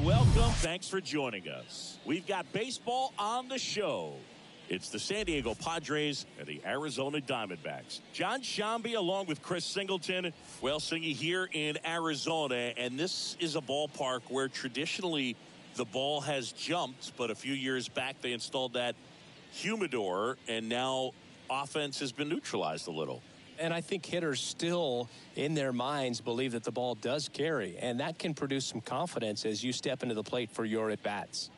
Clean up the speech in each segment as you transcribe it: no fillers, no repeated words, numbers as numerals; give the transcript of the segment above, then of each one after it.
welcome. Thanks for joining us. We've got baseball on the show. It's the San Diego Padres and the Arizona Diamondbacks. John Shambi along with Chris Singleton. Well, Singy here in Arizona, and this is a ballpark where traditionally the ball has jumped, but a few years back they installed that humidor, and now offense has been neutralized a little. And I think hitters still, in their minds, believe that the ball does carry, and that can produce some confidence as you step into the plate for your at-bats.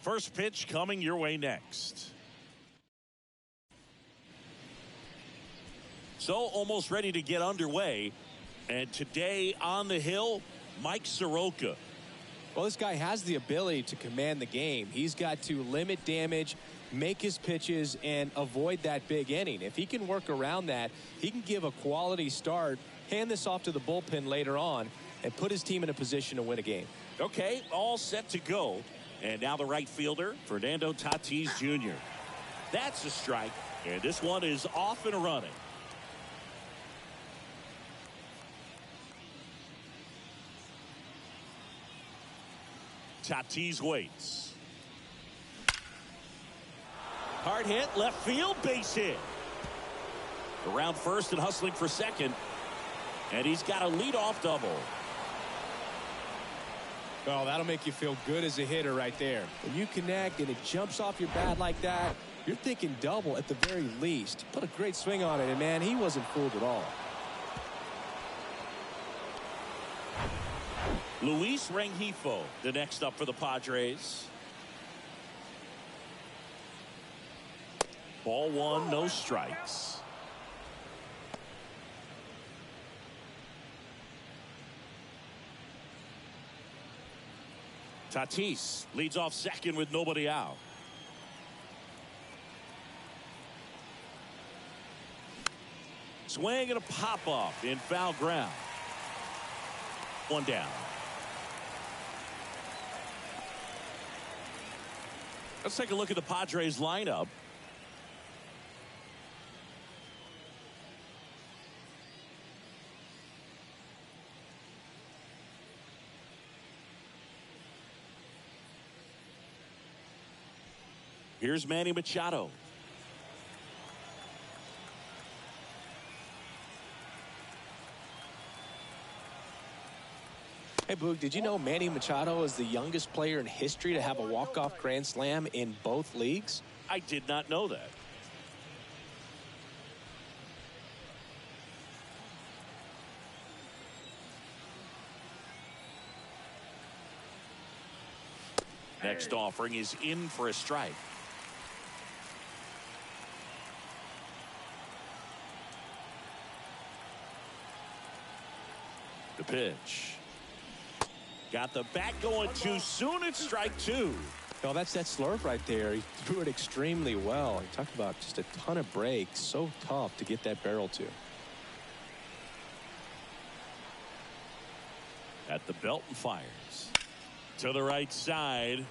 First pitch coming your way next. So almost ready to get underway. And today on the hill, Mike Soroka. Well, this guy has the ability to command the game. He's got to limit damage, make his pitches, and avoid that big inning. If he can work around that, he can give a quality start, hand this off to the bullpen later on, and put his team in a position to win a game. Okay, all set to go. And now the right fielder, Fernando Tatis Jr. That's a strike, and this one is off and running. Tatis waits. Hard hit, left field, base hit. Around first and hustling for second. And he's got a leadoff double. Oh, that'll make you feel good as a hitter right there. When you connect and it jumps off your bat like that, you're thinking double at the very least. Put a great swing on it, and man, he wasn't fooled at all. Luis Rengifo, the next up for the Padres. Ball one, no strikes. Tatis leads off second with nobody out. Swing and a pop-off in foul ground. One down. Let's take a look at the Padres lineup. Here's Manny Machado. Hey, Boog, did you know Manny Machado is the youngest player in history to have a walk-off grand slam in both leagues? I did not know that. Next offering is in for a strike. The pitch. Got the bat going too soon. It's strike two. Well, that's that slurve right there. He threw it extremely well. He talked about just a ton of breaks. So tough to get that barrel to. At the belt and fires. To the right side.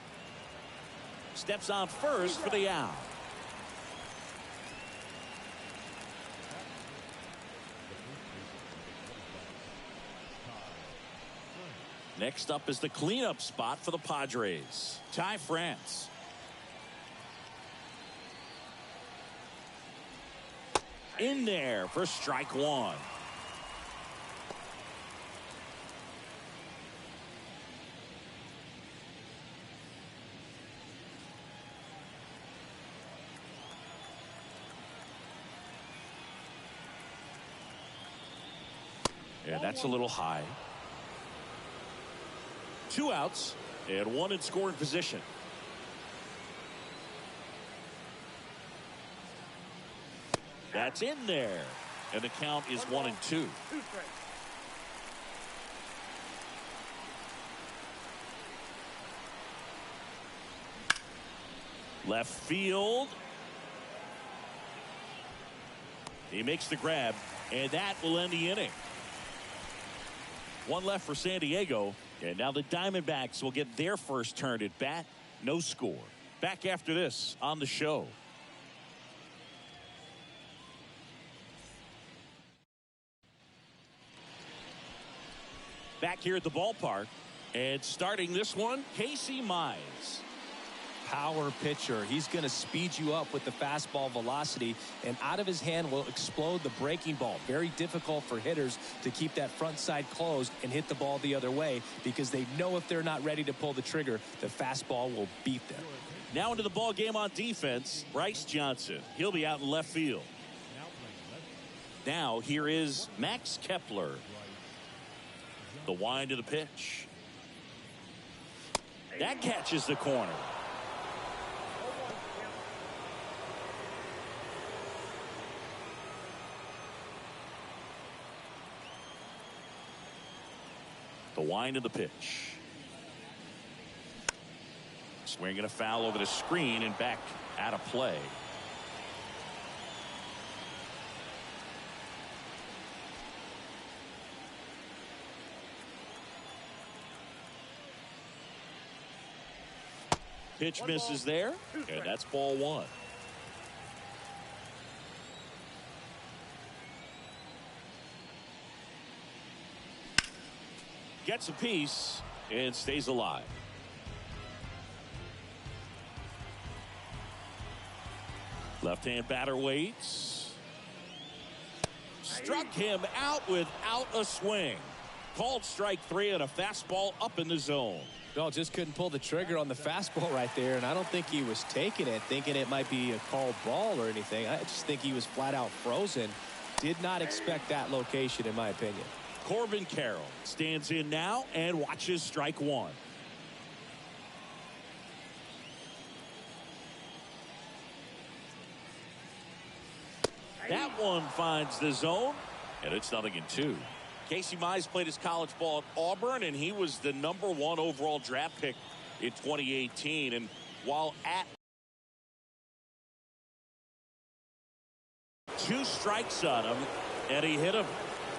Steps on first for the out. Next up is the cleanup spot for the Padres. Ty France. In there for strike one. And that's a little high. 2 outs and one in scoring position. That's in there. And the count is 1-2. Left field. He makes the grab, and that will end the inning. One left for San Diego, and now the Diamondbacks will get their first turn at bat. No score. Back after this on the show. Back here at the ballpark, And starting this one, Casey Mize. Power pitcher. He's going to speed you up with the fastball velocity, and out of his hand will explode the breaking ball. Very difficult for hitters to keep that front side closed and hit the ball the other way, because they know if they're not ready to pull the trigger, the fastball will beat them. Now into the ball game on defense, Bryce Johnson. He'll be out in left field. Now here is Max Kepler. The wind to the pitch. That catches the corner. The wind of the pitch. Swinging a foul over the screen and back out of play. Pitch misses there, and that's ball one. Gets a piece and stays alive. Left-hand batter waits. Struck him out without a swing. Called strike three on a fastball up in the zone. No, just couldn't pull the trigger on the fastball right there, and I don't think he was taking it, thinking it might be a called ball or anything. I just think he was flat out frozen. Did not expect that location, in my opinion. Corbin Carroll stands in now and watches strike one. That one finds the zone, and it's 0-2. Casey Mize played his college ball at Auburn, and he was the #1 overall draft pick in 2018. And while at 2 strikes on him, and he hit him.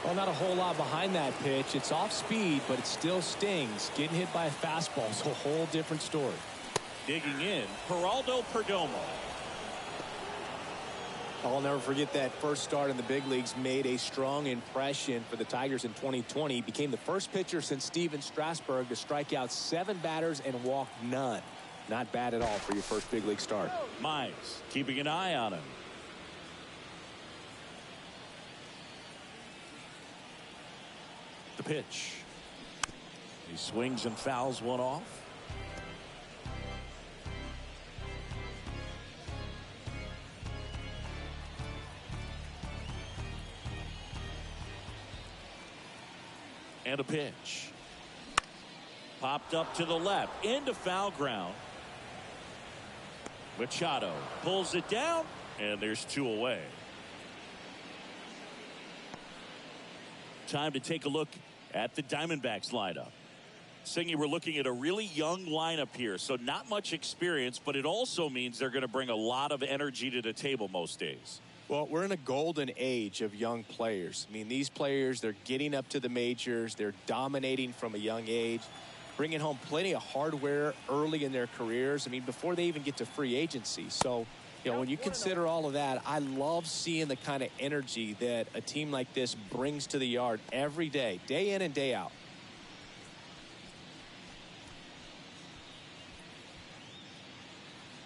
Well, not a whole lot behind that pitch. It's off speed, but it still stings. Getting hit by a fastball is a whole different story. Digging in, Geraldo Perdomo. I'll never forget that first start in the big leagues. Made a strong impression for the Tigers in 2020. He became the first pitcher since Steven Strasburg to strike out 7 batters and walk none. Not bad at all for your first big league start. Mize keeping an eye on him. The pitch. He swings and fouls one off. And a pitch. Popped up to the left into foul ground. Machado pulls it down, and there's 2 away. Time to take a look at the Diamondbacks lineup. Singy, we're looking at a really young lineup here, so not much experience, but it also means they're going to bring a lot of energy to the table most days. Well, we're in a golden age of young players. I mean, these players, they're getting up to the majors. They're dominating from a young age, bringing home plenty of hardware early in their careers. I mean, before they even get to free agency. So, you know, when you consider all of that, I love seeing the kind of energy that a team like this brings to the yard every day, day in and day out.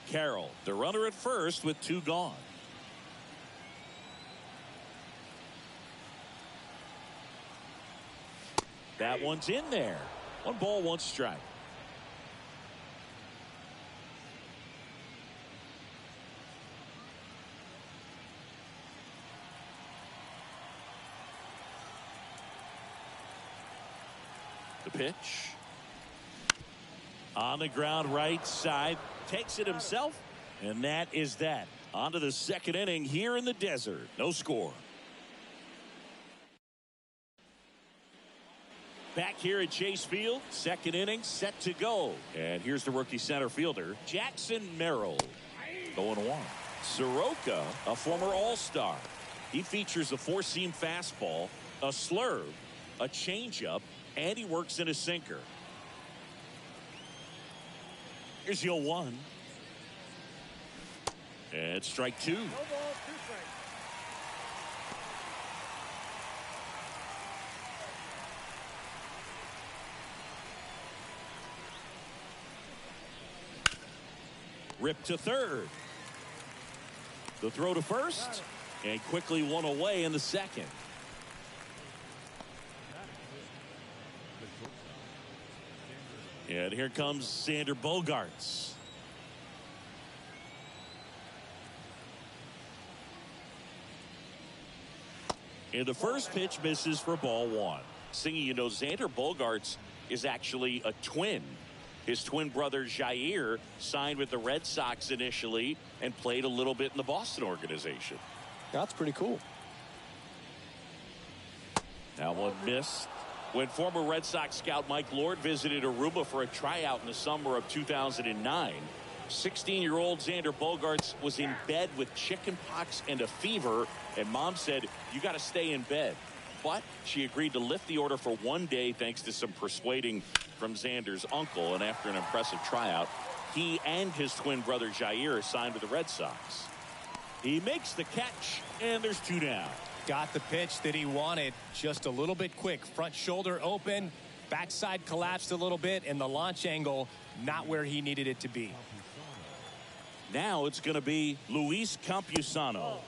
Carroll, the runner at first with 2 gone. That one's in there. 1 ball, 1 strike. The pitch. On the ground right side. Takes it himself. And that is that. On to the 2nd inning here in the desert. No score. Back here at Chase Field, 2nd inning set to go. And here's the rookie center fielder, Jackson Merrill. 0-1. Soroka, a former All-Star. He features a 4-seam fastball, a slurve, a changeup, and he works in a sinker. Here's 0-1. And strike 2. Ripped to third. The throw to first. And quickly one away in the second. And here comes Xander Bogaerts. And the first pitch misses for ball one. Singing, you know, Xander Bogaerts is actually a twin. His twin brother Jair signed with the Red Sox initially and played a little bit in the Boston organization. That's pretty cool. Now one missed. When former Red Sox scout Mike Lord visited Aruba for a tryout in the summer of 2009, 16-year-old Xander Bogaerts was in bed with chicken pox and a fever, and mom said, "You got to stay in bed." But she agreed to lift the order for one day thanks to some persuading from Xander's uncle, and after an impressive tryout, he and his twin brother Jair signed with the Red Sox. He makes the catch, and there's two down. Got the pitch that he wanted, just a little bit quick. Front shoulder open, backside collapsed a little bit, and the launch angle not where he needed it to be. Now it's going to be Luis Campusano.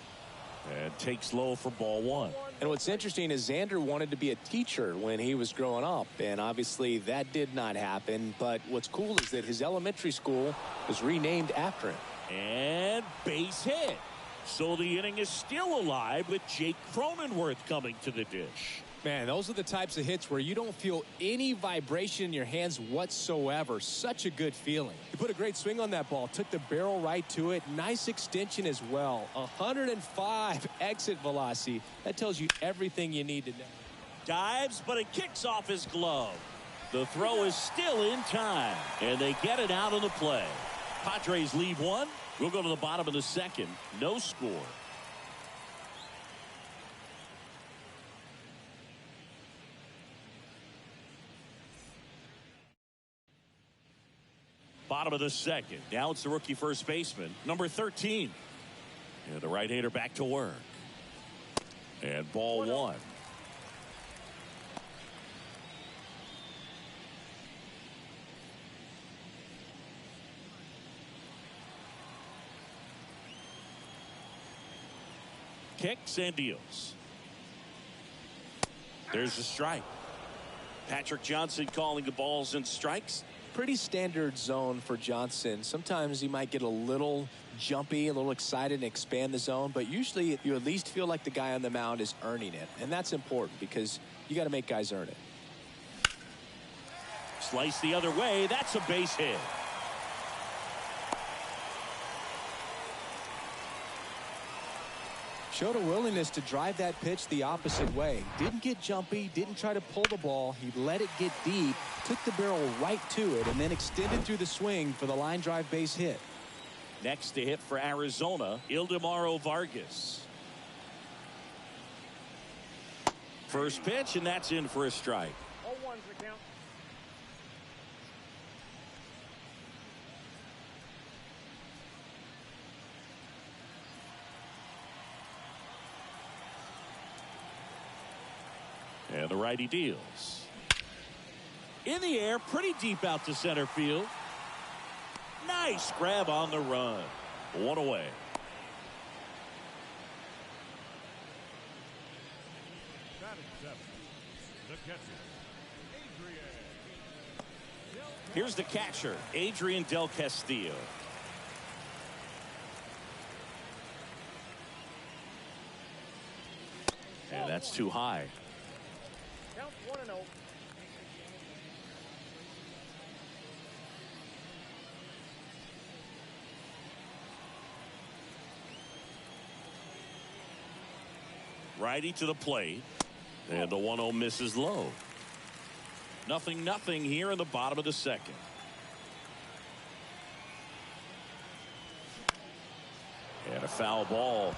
And takes low for ball one. And what's interesting is Xander wanted to be a teacher when he was growing up, and obviously that did not happen. But what's cool is that his elementary school was renamed after him. And base hit. So the inning is still alive with Jake Cronenworth coming to the dish. Man, those are the types of hits where you don't feel any vibration in your hands whatsoever. Such a good feeling. He put a great swing on that ball, took the barrel right to it. Nice extension as well. 105 exit velocity. That tells you everything you need to know. Dives, but it kicks off his glove. The throw is still in time, and they get it out of the play. Padres leave one. We'll go to the bottom of the second. No score. Bottom of the second. Now it's the rookie first baseman, number 13. And the right-hander back to work. And ball one. Kicks and deals. There's the strike. Patrick Johnson calling the balls and strikes. Pretty standard zone for Johnson. Sometimes he might get a little jumpy, a little excited and expand the zone, but usually you at least feel like the guy on the mound is earning it, and that's important because you got to make guys earn it. Slice the other way. That's a base hit. Showed a willingness to drive that pitch the opposite way. Didn't get jumpy, didn't try to pull the ball. He let it get deep, took the barrel right to it, and then extended through the swing for the line drive base hit. Next to hit for Arizona, Ildemaro Vargas. First pitch, and that's in for a strike. 0-1's the count. And the righty deals. In the air, pretty deep out to center field. Nice grab on the run. One away. Batting seventh, the catcher, Adrian. Here's the catcher, Adrian Del Castillo. And that's too high. Count 1-0. Righty to the plate. And the 1-0 misses low. 0-0 here in the bottom of the second. And a foul ball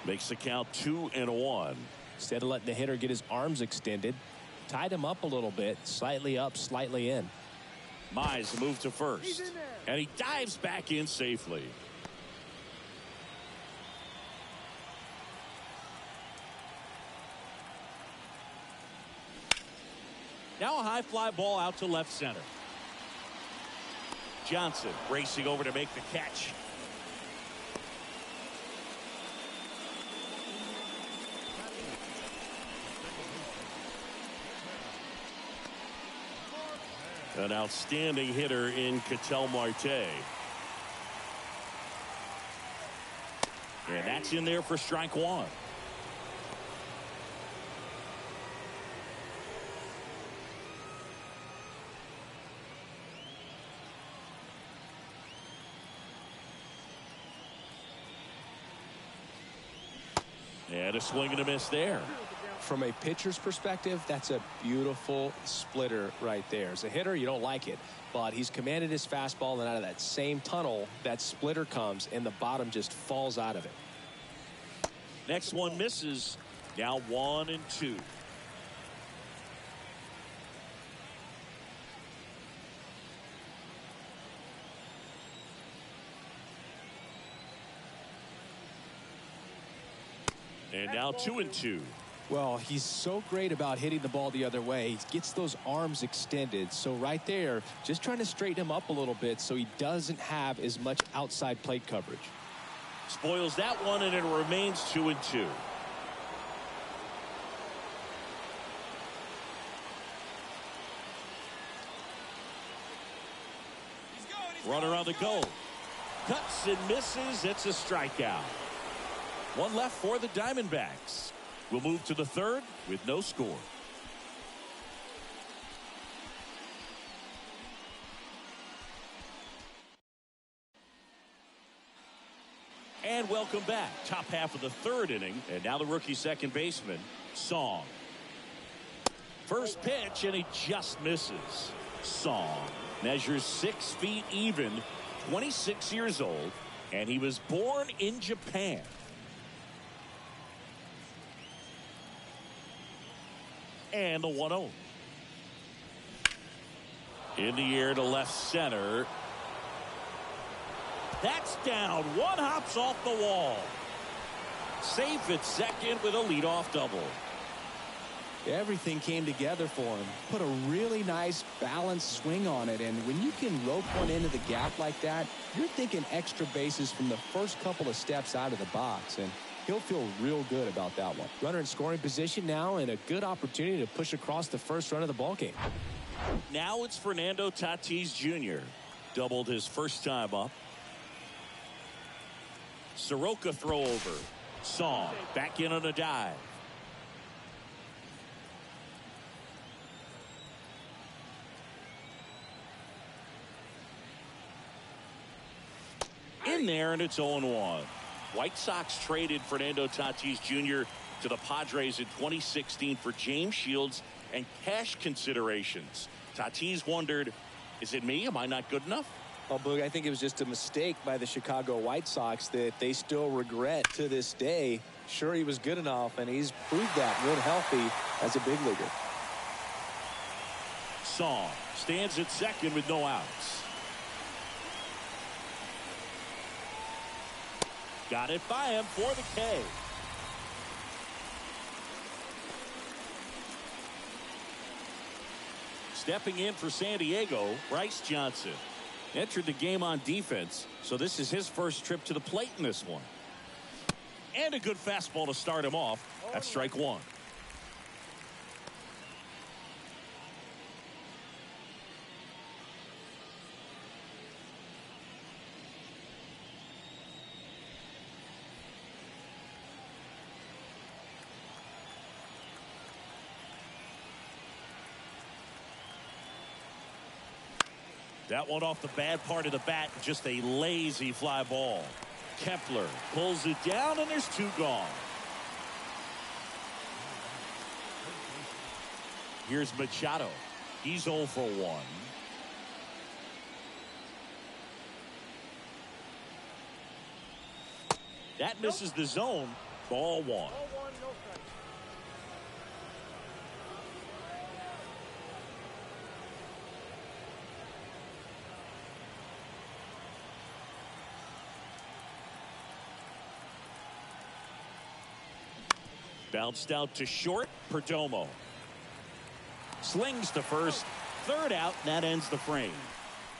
makes the count 2-1. Instead of letting the hitter get his arms extended, tied him up a little bit, slightly up, slightly in. Mize move to first. And he dives back in safely. Now a high fly ball out to left center. Johnson racing over to make the catch. An outstanding hitter in Ketel Marte. And that's in there for strike one. And a swing and a miss there. From a pitcher's perspective, that's a beautiful splitter right there. As a hitter, you don't like it, but he's commanded his fastball, and out of that same tunnel, that splitter comes, and the bottom just falls out of it. Next one misses. Now 1-2. And now 2-2. Well, he's so great about hitting the ball the other way. He gets those arms extended. So right there, just trying to straighten him up a little bit so he doesn't have as much outside plate coverage. Spoils that one, and it remains 2-2. Runner on the goal. Cuts and misses. It's a strikeout. One left for the Diamondbacks. We'll move to the third with no score. And welcome back. Top half of the third inning. And now the rookie second baseman, Song. First pitch, and he just misses. Song measures 6 feet even, 26 years old, and he was born in Japan. And the 1-0. In the air to left center. That's down. One hops off the wall. Safe at second with a leadoff double. Everything came together for him. Put a really nice balanced swing on it, and when you can rope one into the gap like that, you're thinking extra bases from the first couple of steps out of the box, and he'll feel real good about that one. Runner in scoring position now, and a good opportunity to push across the first run of the ballgame. Now it's Fernando Tatis Jr. Doubled his first time up. Soroka throw over. Song back in on a dive. In there, and it's 0-1. White Sox traded Fernando Tatis Jr. to the Padres in 2016 for James Shields and cash considerations. Tatis wondered, is it me? Am I not good enough? Well, Boog, I think it was just a mistake by the Chicago White Sox that they still regret to this day. Sure, he was good enough, and he's proved that real healthy as a big leaguer. Song stands at second with no outs. Got it by him for the K. Stepping in for San Diego, Bryce Johnson. Entered the game on defense, so this is his first trip to the plate in this one. And a good fastball to start him off. That's strike one. That one off the bad part of the bat, just a lazy fly ball. Kepler pulls it down, and there's two gone. Here's Machado. He's 0 for 1. That misses the zone. Ball 1. 0-1, no strikes. Bounced out to short. Perdomo slings to first. Third out. That ends the frame.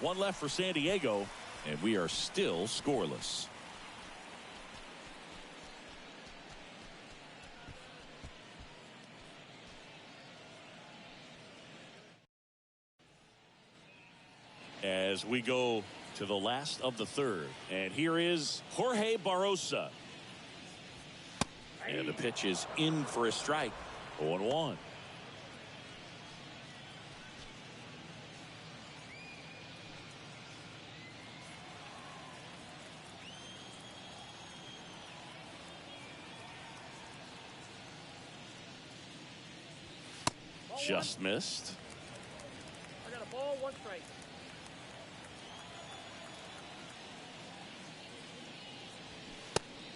One left for San Diego, and we are still scoreless. As we go to the last of the third, and here is Jorge Barrosa. And the pitch is in for a strike. 0-1. Just missed. I got a ball, 1 strike.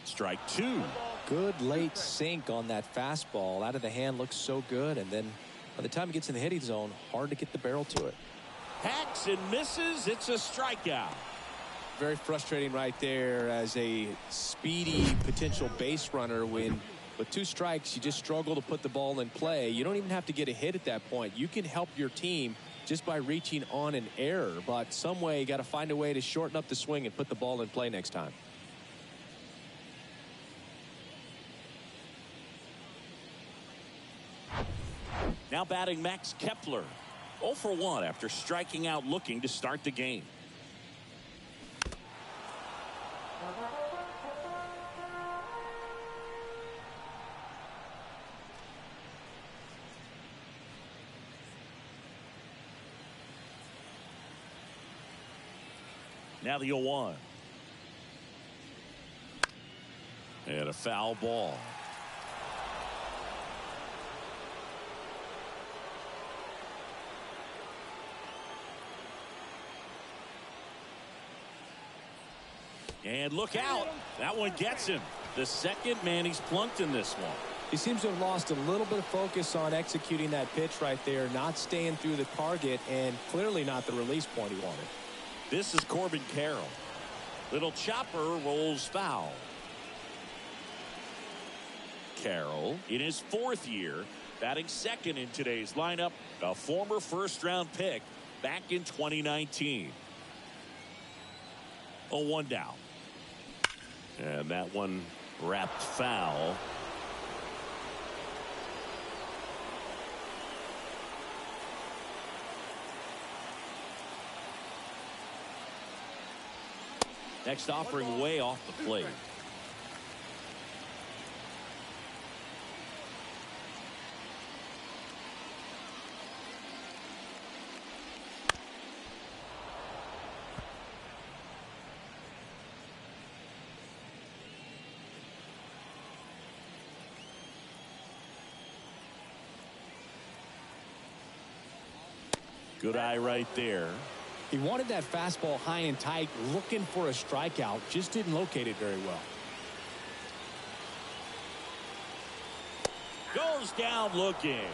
Strike 2. Good late sink on that fastball. Out of the hand, looks so good, and then by the time it gets in the hitting zone, hard to get the barrel to it. Hacks and misses. It's a strikeout. Very frustrating right there as a speedy potential base runner. When with 2 strikes, you just struggle to put the ball in play. You don't even have to get a hit at that point. You can help your team just by reaching on an error, but some way you got to find a way to shorten up the swing and put the ball in play next time. Now batting Max Kepler. 0 for 1 after striking out looking to start the game. Now the 0-1. And a foul ball. And look out. That one gets him. The second man he's plunked in this one. He seems to have lost a little bit of focus on executing that pitch right there, not staying through the target, and clearly not the release point he wanted. This is Corbin Carroll. Little chopper rolls foul. Carroll in his 4th year, batting second in today's lineup, a former first-round pick back in 2019. 0-1 down. And that one wrapped foul. Next offering way off the plate. Good eye right there. He wanted that fastball high and tight, looking for a strikeout, just didn't locate it very well. Goes down looking.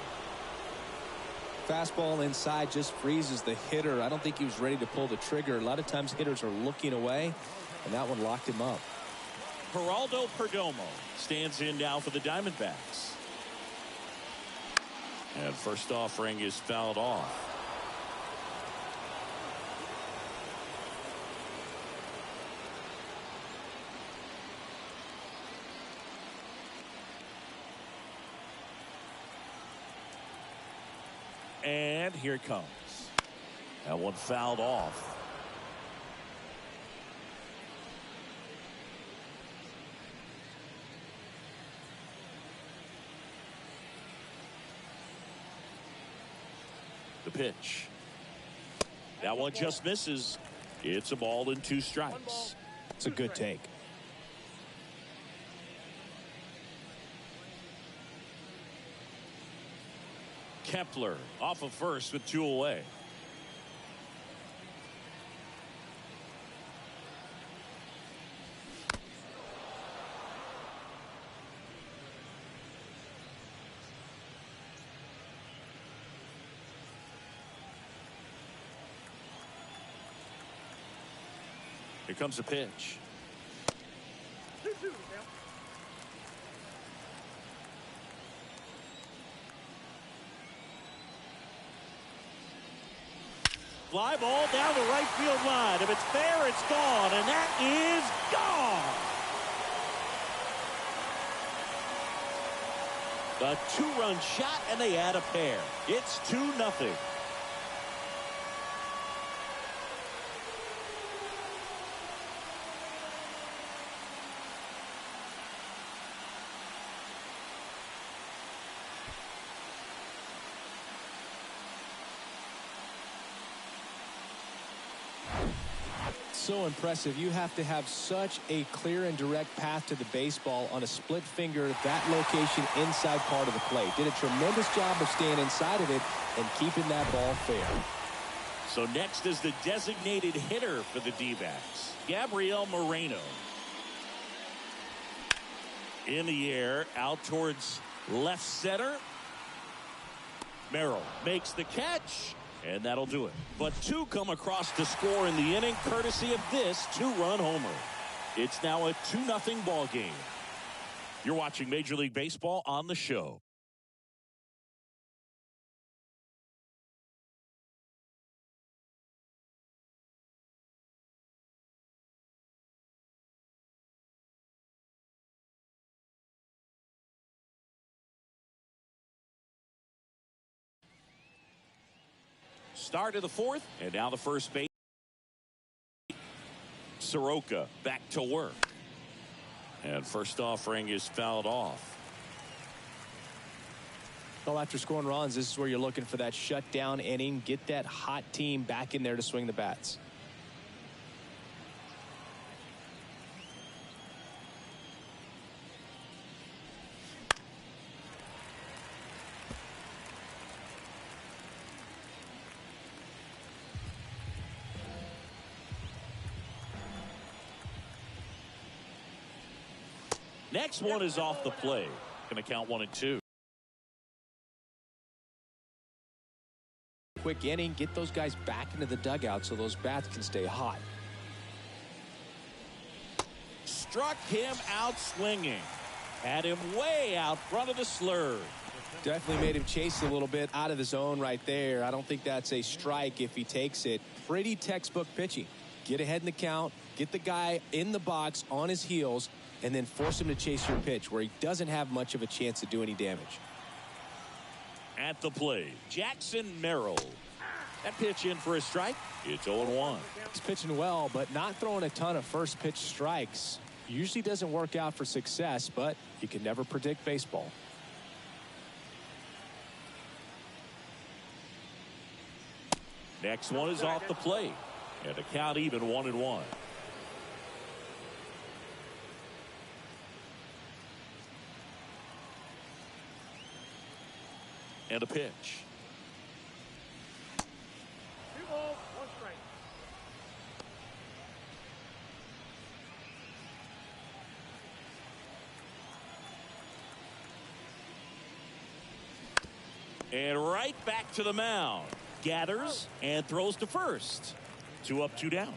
Fastball inside just freezes the hitter. I don't think he was ready to pull the trigger. A lot of times hitters are looking away, and that one locked him up. Geraldo Perdomo stands in now for the Diamondbacks. And first offering is fouled off. And here it comes. That one fouled off. The pitch. That one just misses. It's a ball and 2 strikes. It's a good take. Kepler off of first with 2 away. Here comes a pitch. 2-2 now. Fly ball down the right field line. If it's there, it's gone, and that is gone. A two-run shot, and they add a pair. It's 2-0. So impressive. You have to have such a clear and direct path to the baseball on a split finger, that location inside part of the plate. Did a tremendous job of staying inside of it and keeping that ball fair. So next is the designated hitter for the D-backs, Gabriel Moreno. In the air, out towards left center. Merrill makes the catch. And that'll do it. But two come across to score in the inning, courtesy of this two-run homer. It's now a 2-0 ball game. You're watching Major League Baseball on the show. Start of the fourth, and now the first base. Soroka back to work. And first offering is fouled off. Well, after scoring runs, this is where you're looking for that shutdown inning. Get that hot team back in there to swing the bats. Next one is off the play. Going to count 1-2. Quick inning, get those guys back into the dugout so those bats can stay hot. Struck him out swinging. Had him way out front of the slur. Definitely made him chase a little bit out of the zone right there. I don't think that's a strike if he takes it. Pretty textbook pitching. Get ahead in the count, get the guy in the box on his heels, and then force him to chase your pitch where he doesn't have much of a chance to do any damage. At the plate, Jackson Merrill. That pitch in for a strike. It's 0-1. He's pitching well, but not throwing a ton of first pitch strikes. Usually doesn't work out for success, but you can never predict baseball. Next one is off the plate. And the count even 1-1. And a pitch. 2 balls, 1 strike. And right back to the mound. Gathers and throws to first. 2 up, 2 down.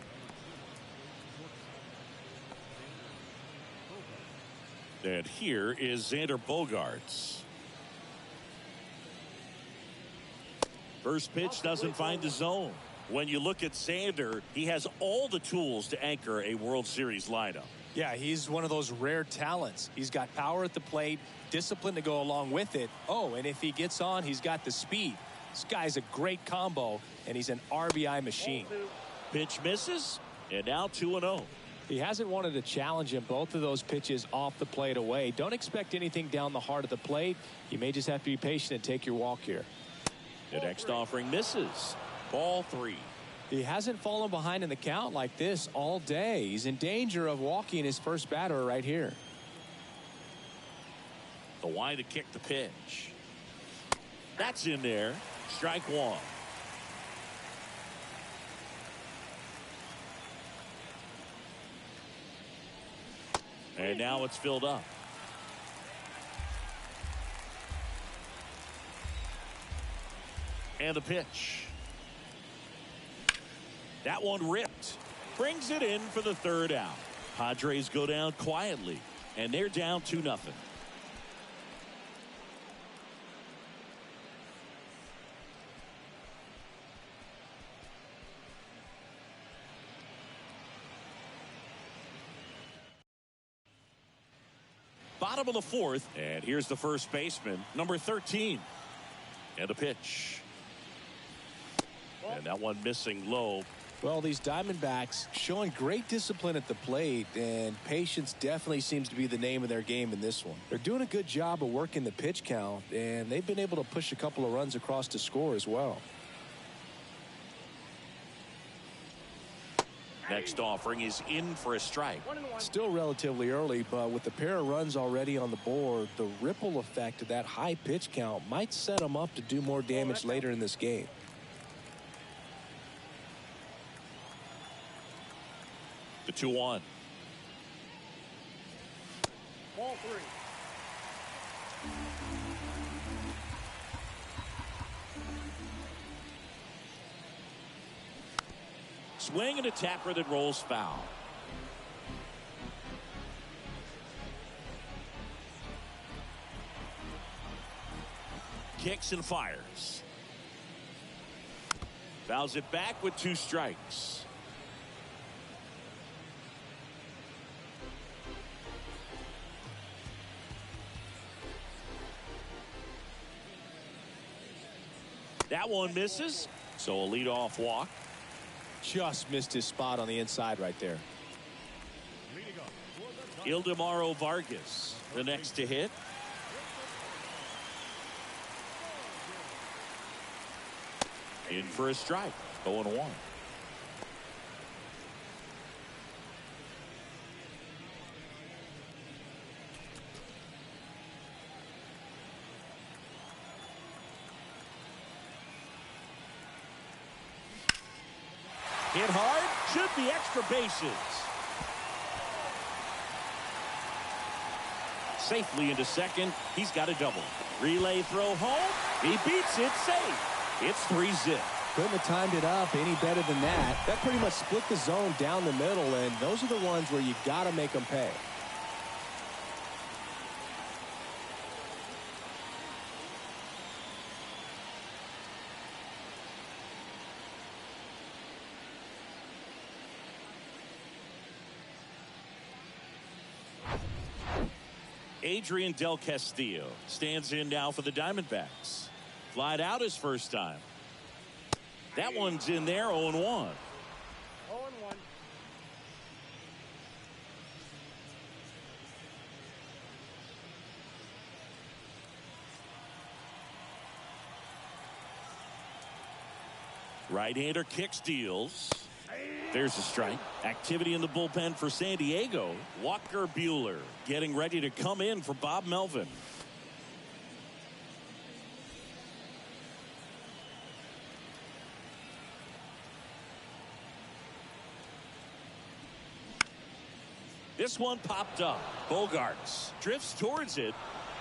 And here is Xander Bogaerts. First pitch doesn't find the zone. When you look at Xander, he has all the tools to anchor a World Series lineup. Yeah, he's one of those rare talents. He's got power at the plate, discipline to go along with it. Oh, and if he gets on, he's got the speed. This guy's a great combo, and he's an RBI machine. Pitch misses, and now 2-0. He hasn't wanted to challenge him. Both of those pitches off the plate away. Don't expect anything down the heart of the plate. You may just have to be patient and take your walk here. The next offering misses. Ball 3. He hasn't fallen behind in the count like this all day. He's in danger of walking his first batter right here. The wide to kick the pitch. That's in there. Strike 1. And now it's filled up. And the pitch. That one ripped. Brings it in for the 3rd out. Padres go down quietly, and they're down 2-0. bottom of the fourth. And here's the first baseman, number 13. And a pitch. And that one missing low. Well, these Diamondbacks showing great discipline at the plate, and patience definitely seems to be the name of their game in this one. They're doing a good job of working the pitch count, and they've been able to push a couple of runs across to score as well. Next offering is in for a strike. Still relatively early, but with the pair of runs already on the board, the ripple effect of that high pitch count might set them up to do more damage later in this game. The 2-1. Ball 3. Swing and a tapper that rolls foul. Kicks and fires. Fouls it back with 2 strikes. That one misses, so a leadoff walk. Just missed his spot on the inside right there. Ildemaro Vargas, the next to hit. In for a strike, 0-1. Hit hard, should be extra bases. Safely into second, he's got a double. Relay throw home, he beats it safe. It's 3-zip. Couldn't have timed it up any better than that. That pretty much split the zone down the middle, and those are the ones where you got to make them pay. Adrian Del Castillo stands in now for the Diamondbacks. Flied out his first time. That one's in there, 0-1. 0-1. Right-hander kicks, deals. There's a strike. Activity in the bullpen for San Diego. Walker Buehler getting ready to come in for Bob Melvin. This one popped up. Bogarts drifts towards it.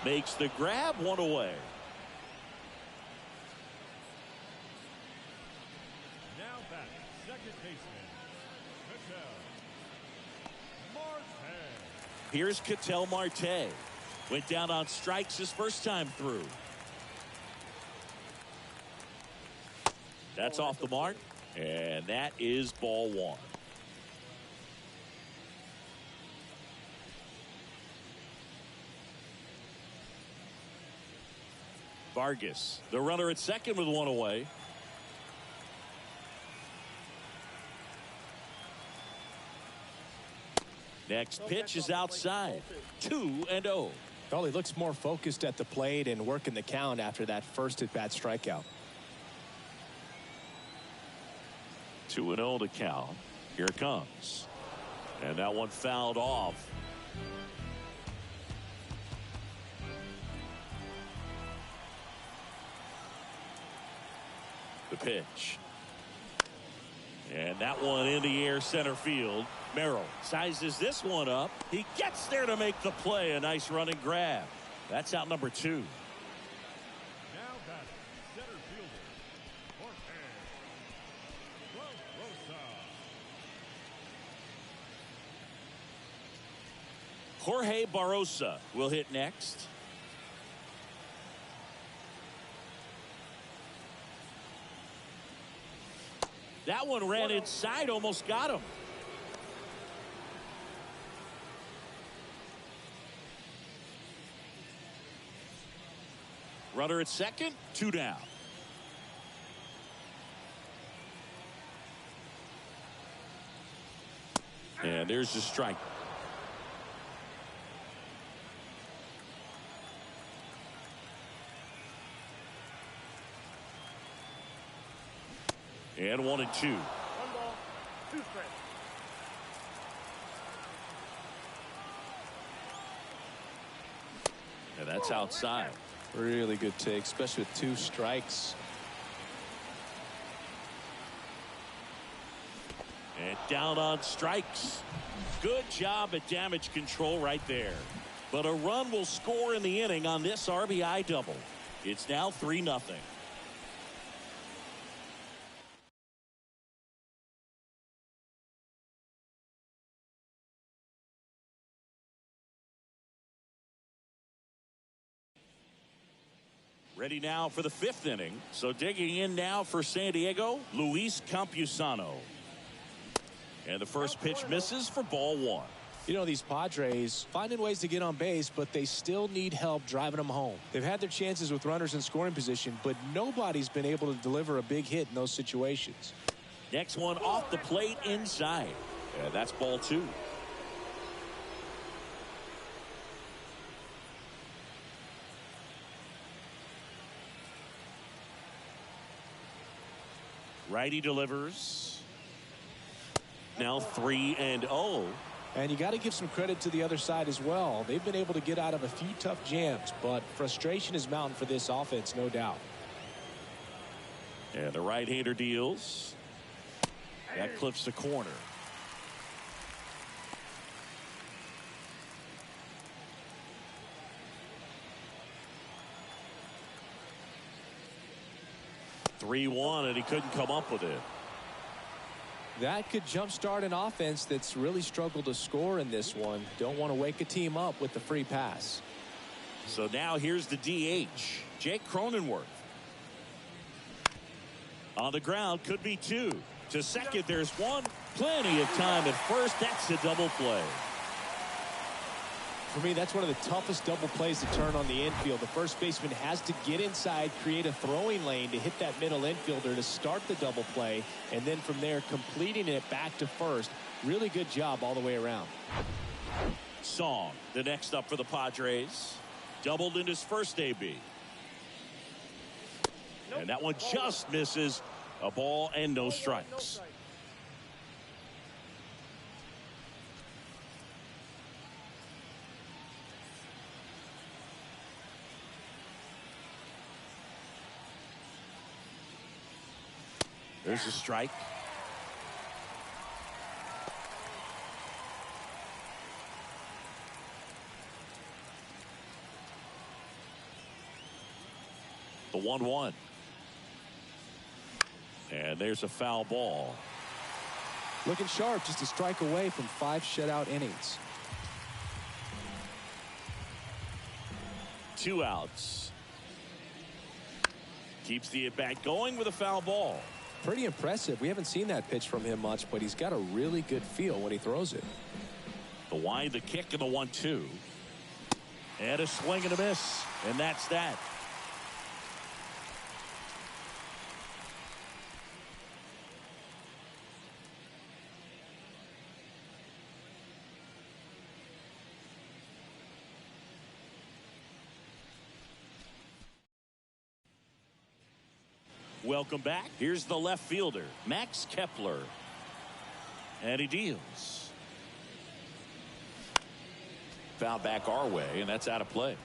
Makes the grab, 1 away. Now back, second baseman, Marte. Here's Ketel Marte. Went down on strikes his first time through. That's off the mark, and that is ball 1. Vargas, the runner at second with 1 away. Next pitch is outside. 2-0. Well, he looks more focused at the plate and working the count after that first at-bat strikeout. 2-0 to count. Here it comes. And that one fouled off. The pitch. And that one in the air center field. Merrill sizes this one up. He gets there to make the play. A nice running grab. That's out number 2. Now back, center fielder, Jorge Barrosa will hit next. That one ran inside, almost got him. Runner at second, 2 down. And there's the strike. And 1-2. 1 ball, 2 strikes. And that's outside. Really good take, especially with 2 strikes. And down on strikes. Good job at damage control right there. But a run will score in the inning on this RBI double. It's now 3-0. Ready now for the 5th inning. So digging in now for San Diego, Luis Campusano. And the first pitch misses for ball 1. You know, these Padres finding ways to get on base, but they still need help driving them home. They've had their chances with runners in scoring position, but nobody's been able to deliver a big hit in those situations. Next one off the plate inside. And that's ball 2. Righty delivers. Now 3-0. And you got to give some credit to the other side as well. They've been able to get out of a few tough jams, but frustration is mounting for this offense, no doubt. And the right-hander deals. That clips the corner. (3-1) and he couldn't come up with it. That could jumpstart an offense that's really struggled to score in this one. Don't want to wake a team up with the free pass. So now here's the DH, Jake Cronenworth. On the ground, could be 2. To second, there's 1. Plenty of time at first. That's a double play. For me, that's one of the toughest double plays to turn on the infield. The first baseman has to get inside, create a throwing lane to hit that middle infielder to start the double play, and then from there completing it back to first. Really good job all the way around. Song, the next up for the Padres. Doubled in his first AB. And that one just misses. A ball and no strikes. There's a strike. The 1-1. And there's a foul ball. Looking sharp, just a strike away from 5 shutout innings. 2 outs. Keeps the at-bat going with a foul ball. Pretty impressive. We haven't seen that pitch from him much, but he's got a really good feel when he throws it. The wind, the kick, and the 1-2. And a swing and a miss. And that's that. Welcome back. Here's the left fielder, Max Kepler. And he deals. Foul back our way, and that's out of play.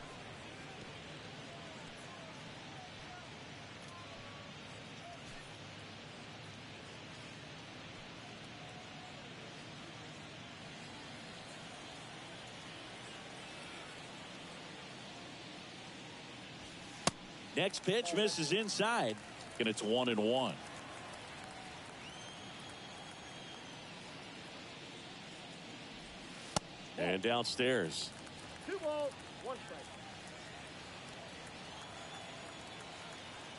Next pitch misses inside. And it's 1-1. And downstairs. 2 balls, 1 strike.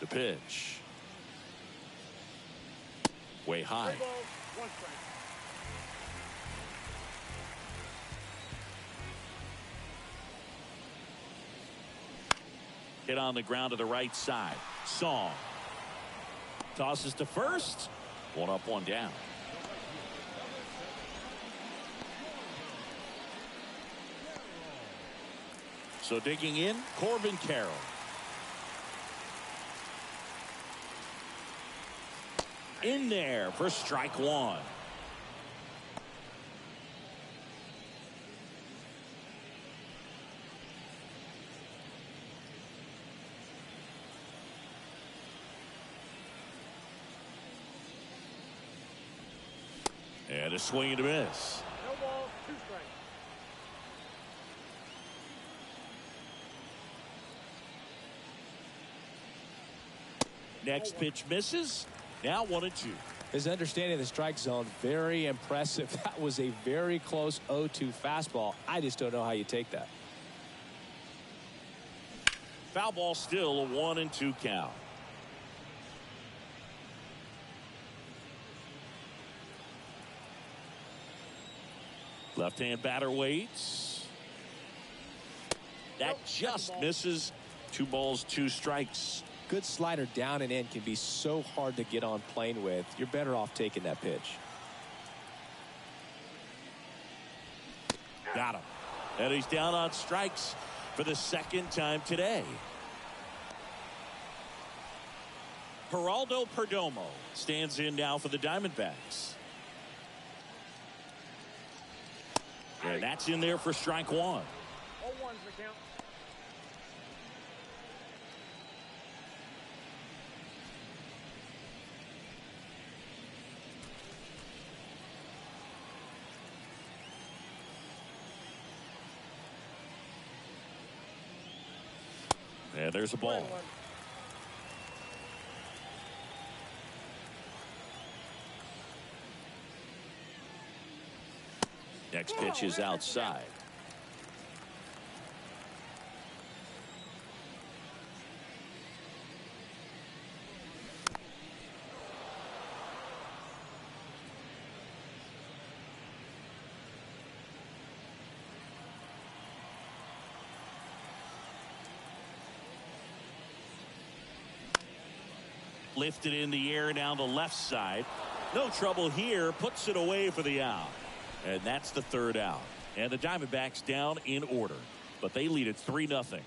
The pitch. Way high. 3 balls, 1 strike. Hit on the ground to the right side. Song tosses to first. One up, one down. So digging in, Corbin Carroll. In there for strike one. And a swing and a miss. No ball, 2 strikes. Next pitch misses. Now 1-2. His understanding of the strike zone, very impressive. That was a very close 0-2 fastball. I just don't know how you take that. Foul ball, still a 1-2 count. Left-hand batter waits. That just misses. 2 balls, 2 strikes. Good slider down and in can be so hard to get on plane with. You're better off taking that pitch. Got him. And he's down on strikes for the 2nd time today. Geraldo Perdomo stands in now for the Diamondbacks. And that's in there for strike one. 0-1's the count. And there's a ball. 1-1. Next pitch is outside. Lifted in the air down the left side. No trouble here. Puts it away for the out. And that's the 3rd out. And the Diamondbacks down in order. But they lead it 3-0.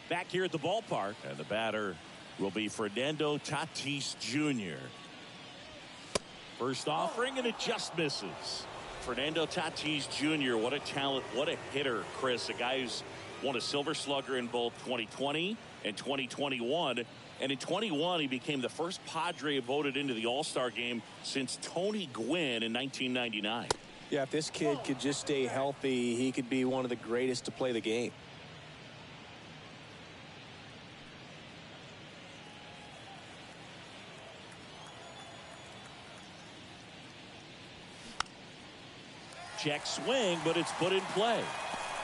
Back here at the ballpark. And the batter will be Fernando Tatis Jr. First offering, and it just misses. Fernando Tatis Jr., what a talent, what a hitter, Chris. A guy who's won a Silver Slugger in both 2020 and 2021. And in 21, he became the first Padre voted into the All-Star game since Tony Gwynn in 1999. Yeah, if this kid could just stay healthy, he could be one of the greatest to play the game. Check swing, but it's put in play.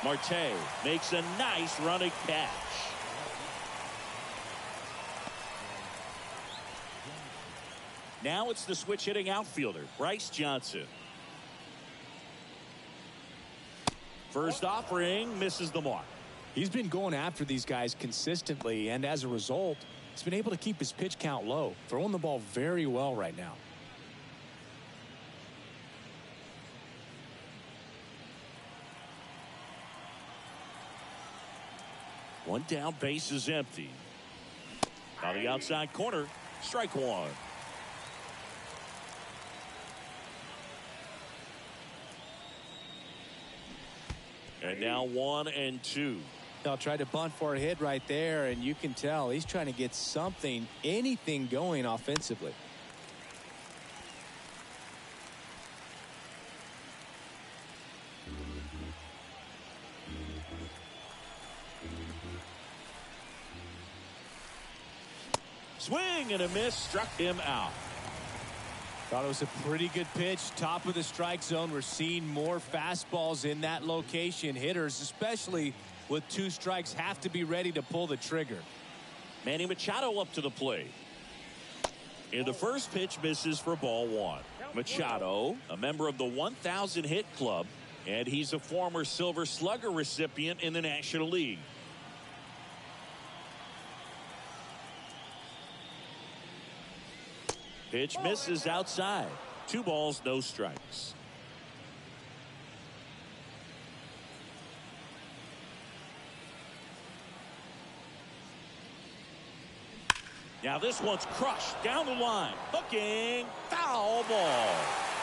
Marte makes a nice running catch. Now it's the switch hitting outfielder, Bryce Johnson. First offering misses the mark. He's been going after these guys consistently, and as a result, he's been able to keep his pitch count low, throwing the ball very well right now. One down, base is empty. On the outside corner, strike one. And now 1-2. They'll try to bunt for a hit right there, and you can tell he's trying to get something, anything going offensively. Swing and a miss, struck him out. Thought it was a pretty good pitch, top of the strike zone. We're seeing more fastballs in that location. Hitters, especially with 2 strikes, have to be ready to pull the trigger. Manny Machado up to the plate. And the first pitch misses for ball one. Machado, a member of the 1,000 hit club, and he's a former Silver Slugger recipient in the National League. Pitch misses outside. 2 balls, no strikes. Now this one's crushed down the line. Hooking, foul ball.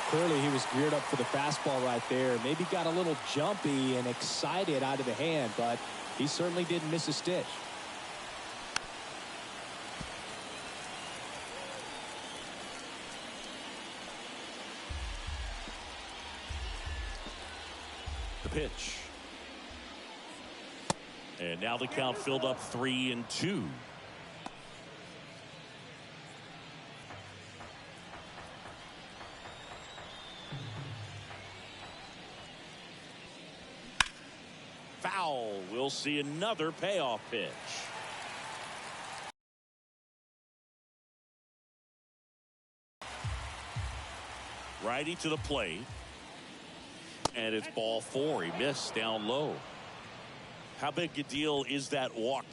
Clearly he was geared up for the fastball right there. Maybe got a little jumpy and excited out of the hand, but he certainly didn't miss a stitch. The pitch. And now the count filled up 3-2. Foul. We'll see another payoff pitch. Righty to the plate. And it's ball 4. He missed down low. How big a deal is that walk?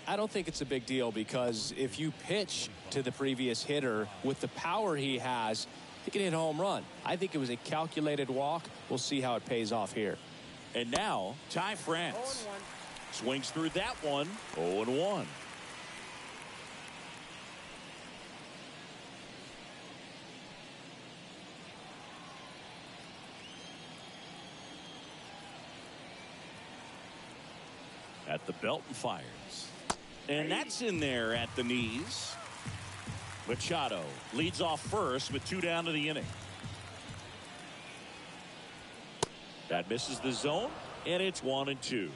I don't think it's a big deal, because if you pitch to the previous hitter with the power he has, he can hit a home run. I think it was a calculated walk. We'll see how it pays off here. And now, Ty France swings through that one. 0-1. At the belt and fires. And that's in there at the knees. Machado leads off first with 2 down to the inning. That misses the zone, and it's 1-2.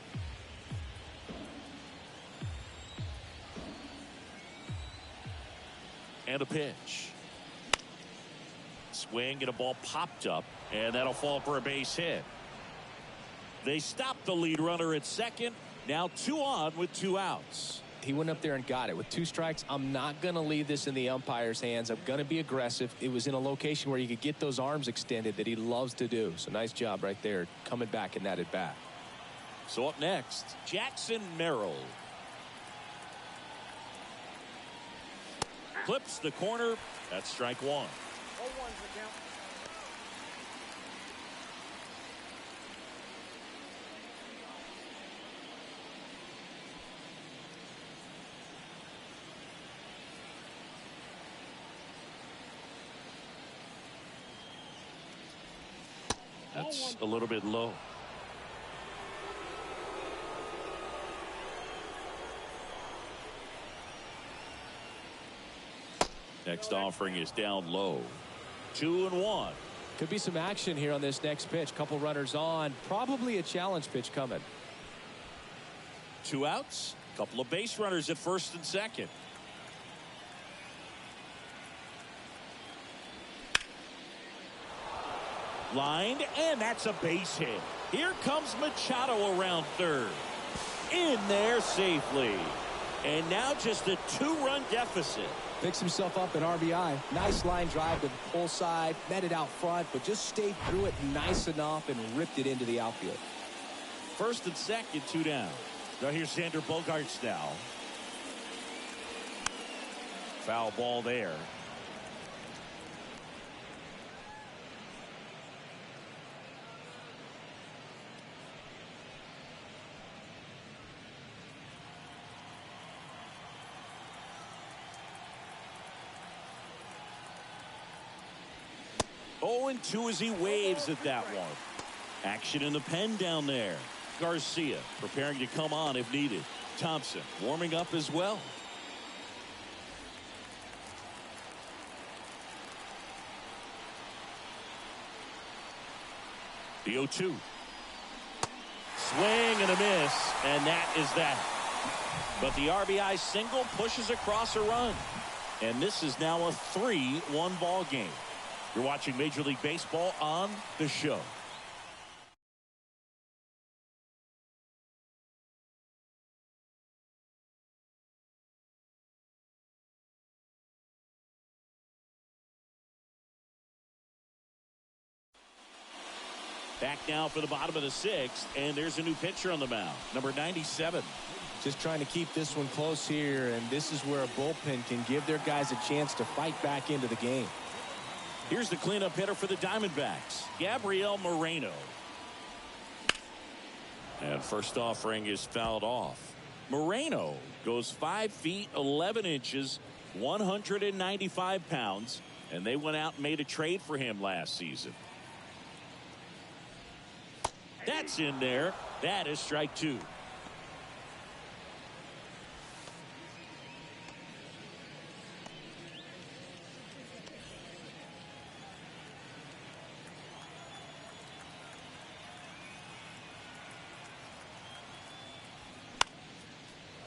And a pitch. Swing, and a ball popped up, and that'll fall for a base hit. They stopped the lead runner at second. Now 2 on with 2 outs. He went up there and got it. With 2 strikes, I'm not going to leave this in the umpire's hands. I'm going to be aggressive. It was in a location where you could get those arms extended that he loves to do. So nice job right there, coming back in that at bat. So up next, Jackson Merrill. Clips the corner. That's strike 1. 0-1's the count. That's a little bit low. Next offering is down low. 2-1. Could be some action here on this next pitch. Couple runners on. Probably a challenge pitch coming. 2 outs. Couple of base runners at first and second. Lined, and that's a base hit. Here comes Machado around third. In there safely. And now just a 2-run deficit. Picks himself up an RBI. Nice line drive to the pull side. Met it out front, but just stayed through it nice enough and ripped it into the outfield. First and second, 2 down. Now here's Xander Bogaerts now. Foul ball there. Oh, and 2 as he waves at that one. Action in the pen down there. Garcia preparing to come on if needed. Thompson warming up as well. The 0-2. Swing and a miss, and that is that. But the RBI single pushes across a run. And this is now a 3-1 ball game. You're watching Major League Baseball on The Show. Back now for the bottom of the sixth, and there's a new pitcher on the mound, number 97. Just trying to keep this one close here, and this is where a bullpen can give their guys a chance to fight back into the game. Here's the cleanup hitter for the Diamondbacks, Gabriel Moreno. And first offering is fouled off. Moreno goes 5 feet 11 inches, 195 pounds, and they went out and made a trade for him last season. That's in there. That is strike two.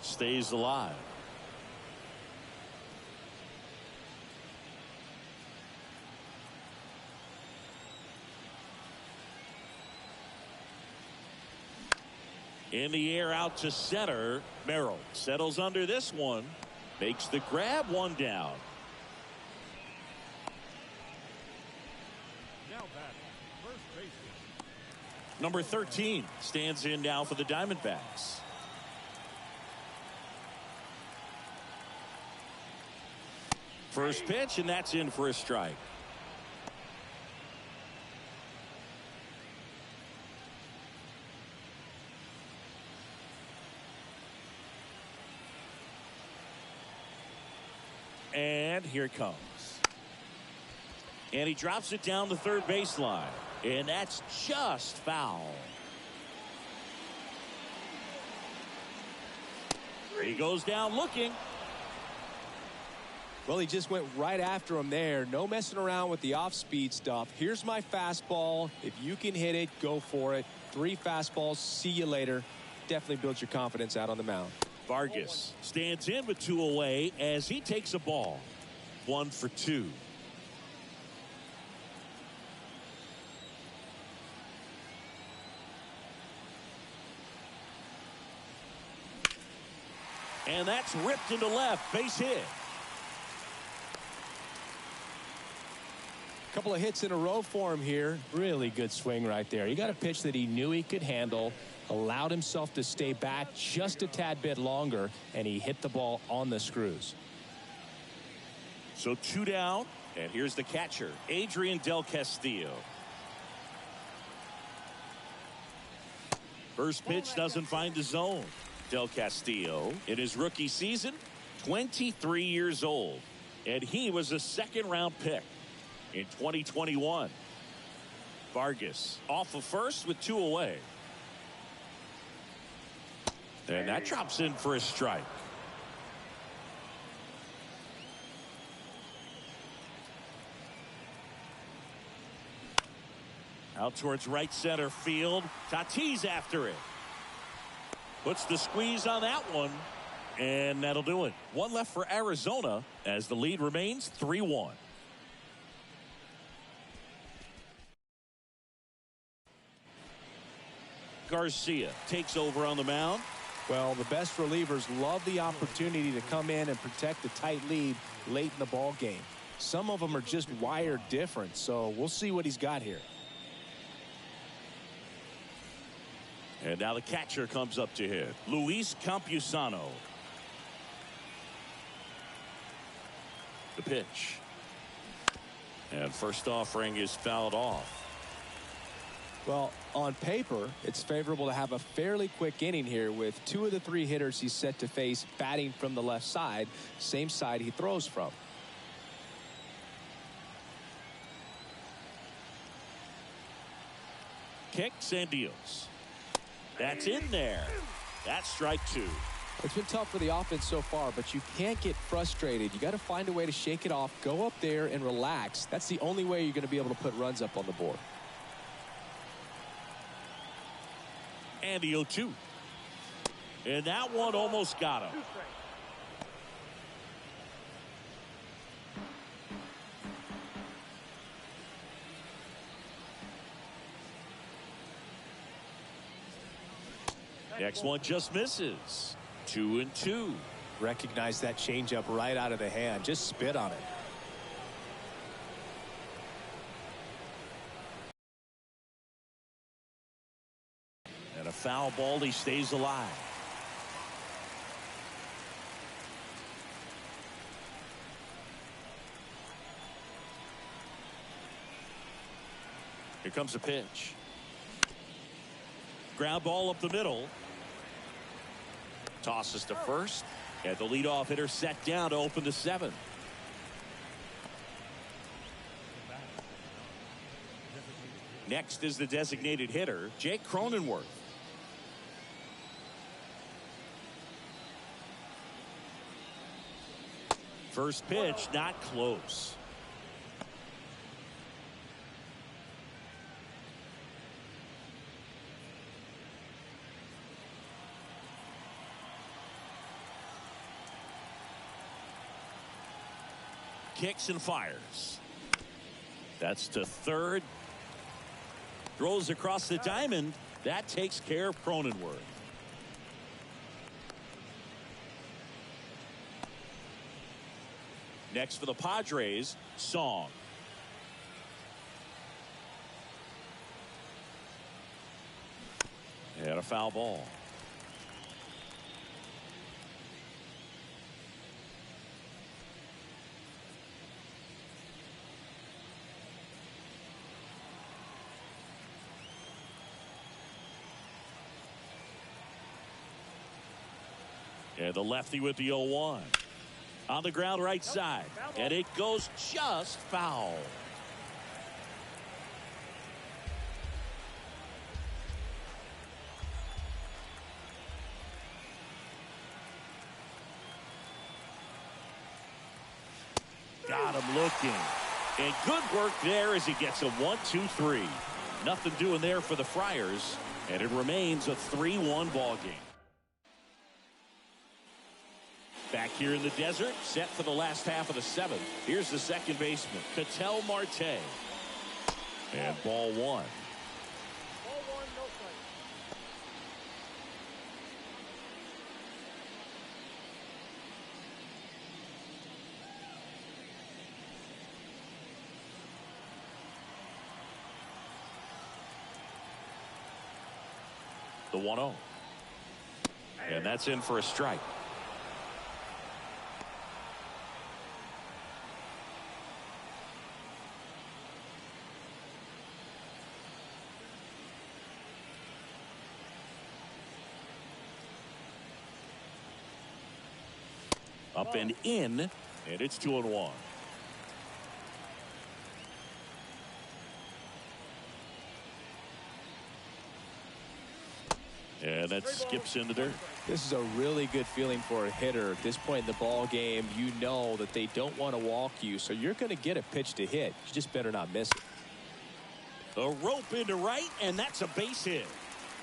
Stays alive. In the air out to center. Merrill settles under this one. Makes the grab, one down. Now batting, first baseman. Number 13 stands in now for the Diamondbacks. First pitch, and that's in for a strike. And here it comes. And he drops it down the third baseline. And that's just foul. He goes down looking. Well, he just went right after him there. No messing around with the off-speed stuff. Here's my fastball. If you can hit it, go for it. 3 fastballs. See you later. Definitely builds your confidence out on the mound. Vargas stands in with 2 away as he takes a ball. 1 for 2. And that's ripped into left. Base hit. Couple of hits in a row for him here. Really good swing right there. He got a pitch that he knew he could handle, allowed himself to stay back just a tad bit longer, and he hit the ball on the screws. So 2 down, and here's the catcher, Adrian Del Castillo. First pitch doesn't find the zone. Del Castillo, in his rookie season, 23 years old, and he was a second-round pick in 2021. Vargas off of first with 2 away. And that drops in for a strike. Out towards right center field. Tatis after it. Puts the squeeze on that one. And that'll do it. 1 left for Arizona as the lead remains 3-1. Garcia takes over on the mound. Well, the best relievers love the opportunity to come in and protect the tight lead late in the ball game. Some of them are just wired different, so we'll see what he's got here. And now the catcher comes up to hit. Luis Campusano. The pitch. And first offering is fouled off. Well, on paper, it's favorable to have a fairly quick inning here with 2 of the 3 hitters he's set to face batting from the left side, same side he throws from. Kicks and deals. That's in there. That's strike 2. It's been tough for the offense so far, but you can't get frustrated. You got to find a way to shake it off, go up there and relax. That's the only way you're going to be able to put runs up on the board. And the 0-2. And that one almost got him. Next one just misses. 2-2. Recognize that changeup right out of the hand. Just spit on it. foul ball. He stays alive. Here comes a pitch. Ground ball up the middle. Tosses to first. And the leadoff hitter set down to open the 7th. Next is the designated hitter, Jake Cronenworth. First pitch, not close. Kicks and fires. That's to third. Throws across the diamond. That takes care of Cronenworth. Next for the Padres, Song. And a foul ball. And the lefty with the 0-1. On the ground right side. And it goes just foul. Got him looking. And good work there as he gets a 1-2-3. Nothing doing there for the Friars. And it remains a 3-1 ball game. Back here in the desert, set for the last half of the 7th. Here's the second baseman, Ketel Marte. And ball 1. Ball 1, no strike. The 1-0. And that's in for a strike. Up and in, and it's 2-1. And that skips in the dirt. This is a really good feeling for a hitter at this point in the ball game. You know that they don't want to walk you, so you're going to get a pitch to hit. You just better not miss it. A rope into right, and that's a base hit.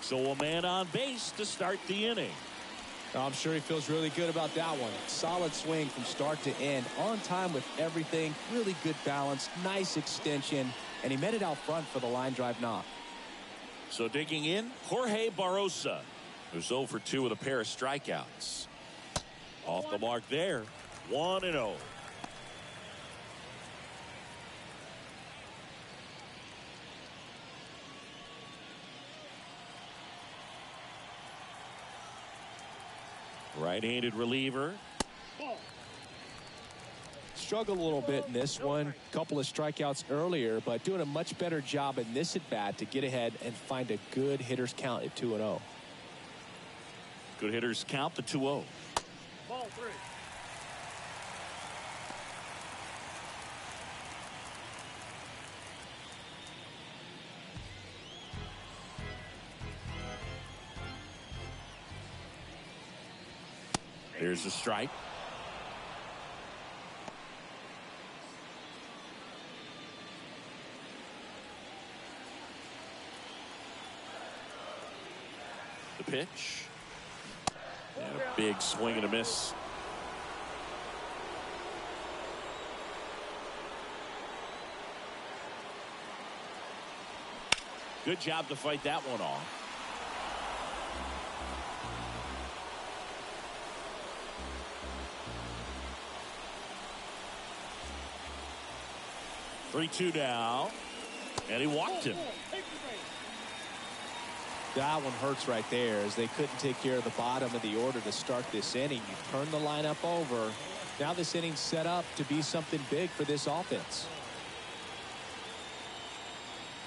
So a man on base to start the inning. I'm sure he feels really good about that one. Solid swing from start to end. On time with everything. Really good balance. Nice extension. And he met it out front for the line drive knock. So digging in, Jorge Barrosa, who's 0 for 2 with a pair of strikeouts. Off the mark there. 1-0. Right-handed reliever. Struggled a little bit in this one. Couple of strikeouts earlier, but doing a much better job in this at-bat to get ahead and find a good hitter's count at 2-0. Good hitters count the 2-0. Ball 3. Here's the strike. The pitch. And a big swing and a miss. Good job to fight that one off. Three-two now, and he walked him. That one hurts right there, as they couldn't take care of the bottom of the order to start this inning. You turn the lineup over. Now this inning's set up to be something big for this offense.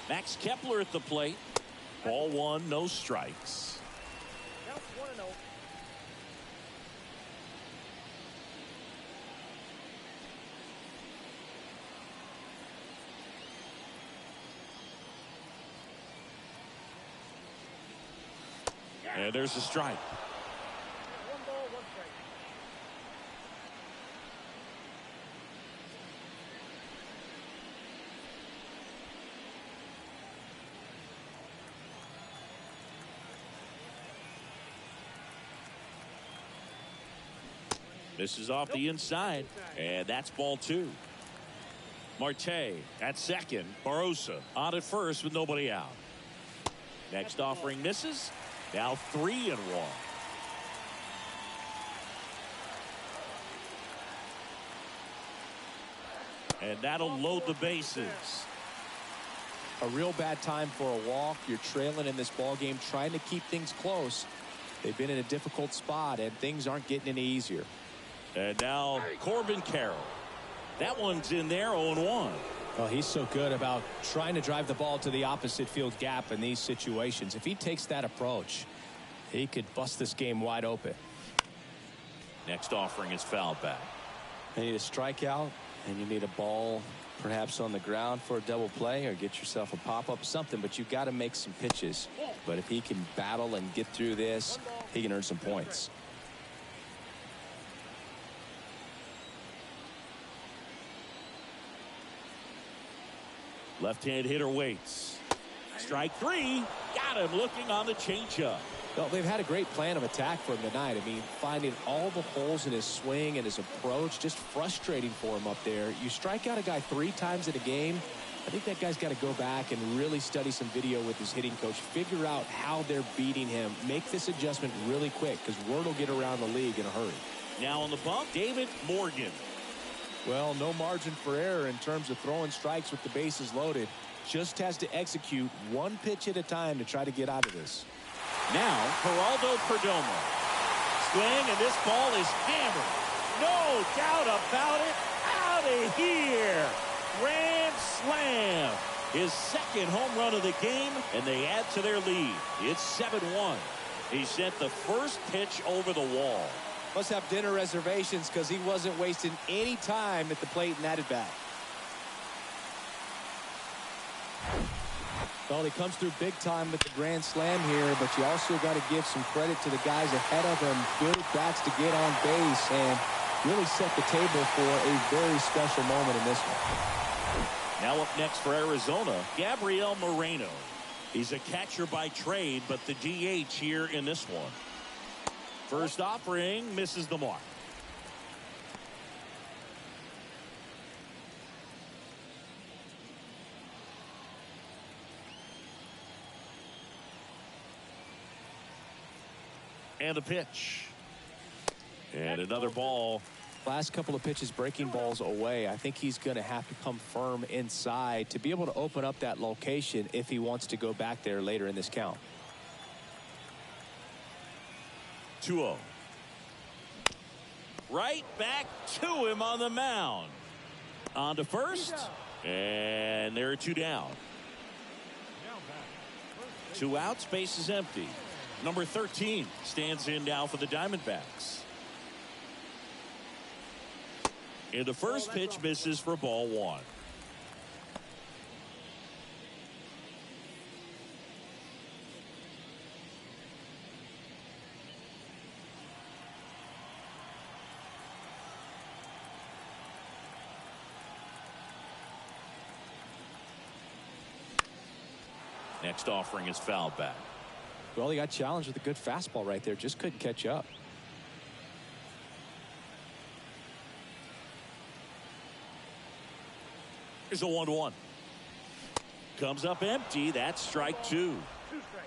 Max Kepler at the plate. Ball one, no strikes. Counts 1-0. And there's a strike. 1 ball, 1 strike. This is off the inside, and that's ball 2. Marte at second. Barossa on at first with nobody out. Next offering misses. Now 3-1. And that'll load the bases. A real bad time for a walk. You're trailing in this ball game, trying to keep things close. They've been in a difficult spot, and things aren't getting any easier. And now Corbin Carroll. That one's in there, 0-1. Well, he's so good about trying to drive the ball to the opposite field gap in these situations. If he takes that approach, he could bust this game wide open. Next offering is fouled back. You need a strikeout, and you need a ball perhaps on the ground for a double play, or get yourself a pop-up, something, but you've got to make some pitches. But if he can battle and get through this, he can earn some points. Left-hand hitter waits. Strike 3. Got him looking on the changeup. Well, they've had a great plan of attack for him tonight. I mean, finding all the holes in his swing and his approach, just frustrating for him up there. You strike out a guy 3 times in a game, I think that guy's got to go back and really study some video with his hitting coach, figure out how they're beating him, make this adjustment really quick, because word will get around the league in a hurry. Now on the bump, David Morgan. Well, no margin for error in terms of throwing strikes with the bases loaded. Just has to execute one pitch at a time to try to get out of this. Now, Geraldo Perdomo. Swing, and this ball is hammered. No doubt about it. Out of here. Grand slam. His second home run of the game, and they add to their lead. It's 7-1. He sent the first pitch over the wall. Must have dinner reservations, because he wasn't wasting any time at the plate in that at bat. Well, he comes through big time with the grand slam here, but you also got to give some credit to the guys ahead of him. Good bats to get on base and really set the table for a very special moment in this one. Now up next for Arizona, Gabriel Moreno. He's a catcher by trade, but the DH here in this one. First offering misses the mark. And the pitch. And another ball. Last couple of pitches breaking balls away. I think he's going to have to come firm inside to be able to open up that location if he wants to go back there later in this count. 2-0. Right back to him on the mound. On to first. And there are 2 down. 2 outs, base is empty. Number 13 stands in now for the Diamondbacks. And the first pitch misses for ball 1. Next offering is fouled back. Well, he got challenged with a good fastball right there. Just couldn't catch up. Here's a 1-1. Comes up empty. That's strike 2. 2 strikes.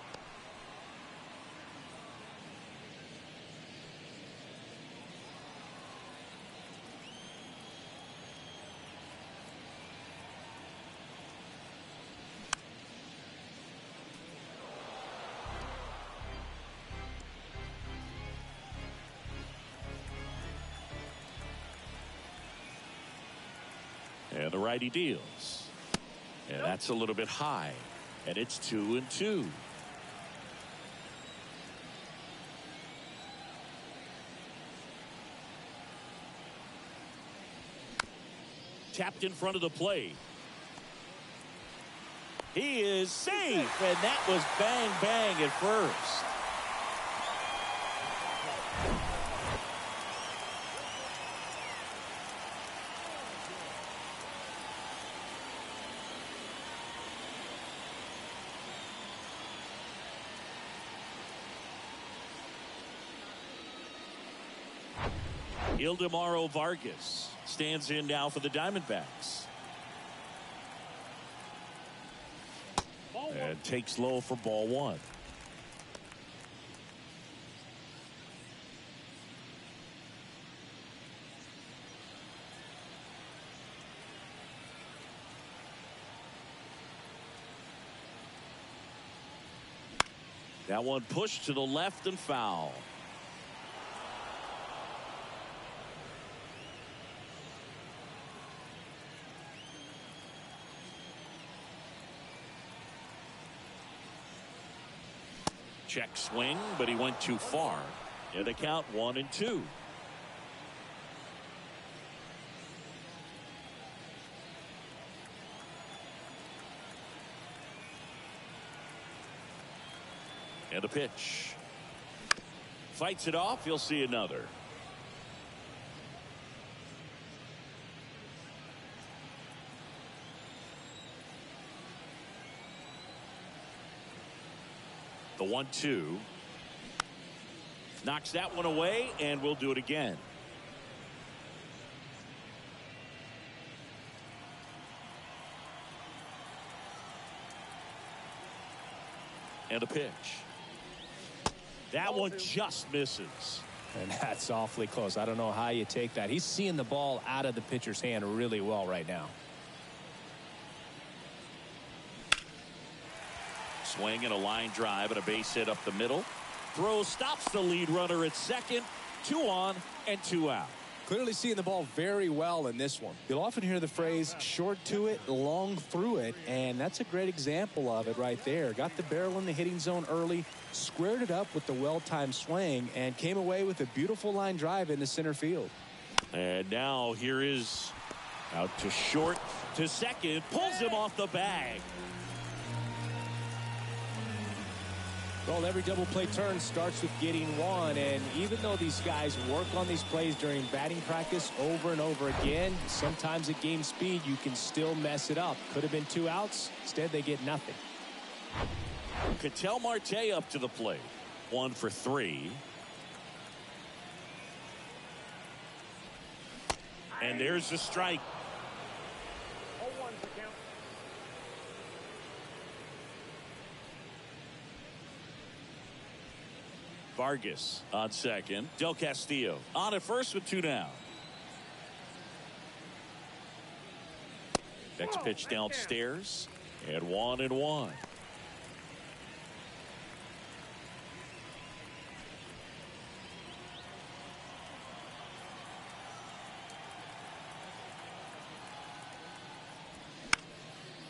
And the righty deals. And that's a little bit high. And it's 2-2. Tapped in front of the plate. He is safe, and that was bang, bang at first. Ildemaro Vargas stands in now for the Diamondbacks. And takes low for ball one. That one pushed to the left and foul. Check swing, but he went too far. And the count 1-2. And a pitch. Fights it off. You'll see another. The 1-2 knocks that one away, and we'll do it again. And a pitch. That one just misses. And that's awfully close. I don't know how you take that. He's seeing the ball out of the pitcher's hand really well right now. Swing and a line drive and a base hit up the middle. Throw stops the lead runner at second. 2 on and 2 out. Clearly seeing the ball very well in this one. You'll often hear the phrase short to it, long through it, and that's a great example of it right there. Got the barrel in the hitting zone early, squared it up with the well-timed swing, and came away with a beautiful line drive into center field. And now here is out to short to second. Pulls him off the bag. Well, every double play turn starts with getting one, and even though these guys work on these plays during batting practice over and over again, sometimes at game speed you can still mess it up. Could have been 2 outs. Instead, they get nothing. Ketel Marte up to the plate. 1 for 3. And there's the strike. 0-1 to count. Vargas on second. Del Castillo on at first with 2 down. Next pitch downstairs. And 1-1.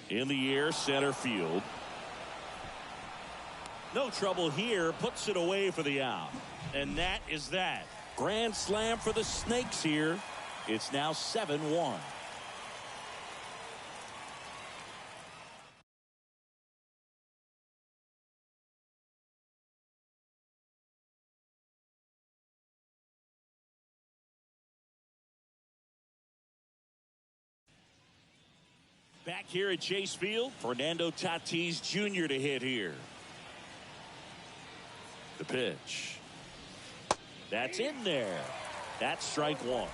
In the air, center field. No trouble here. Puts it away for the out. And that is that. Grand slam for the Snakes here. It's now 7-1. Back here at Chase Field, Fernando Tatis Jr. to hit here. The pitch. That's in there. That's strike 1.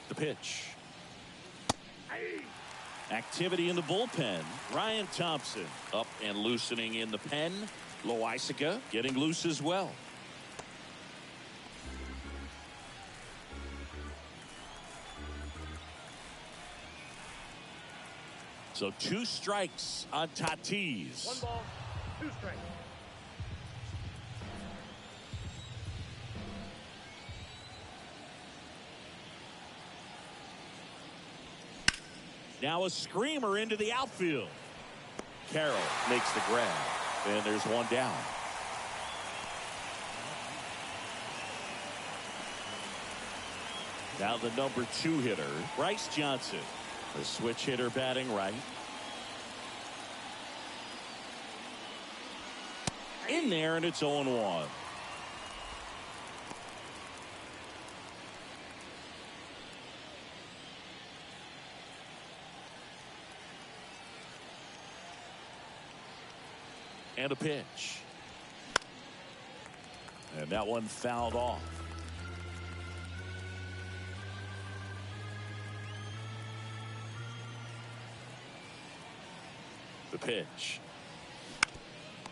The pitch. Activity in the bullpen. Ryan Thompson up and loosening in the pen. Loaisiga getting loose as well. So 2 strikes on Tatis. 1 ball, 2 strikes. Now a screamer into the outfield. Carroll makes the grab, and there's 1 down. Now the number 2 hitter, Bryce Johnson. The switch hitter batting right. In there, and it's 0-1. And a pitch. And that one fouled off. The pitch.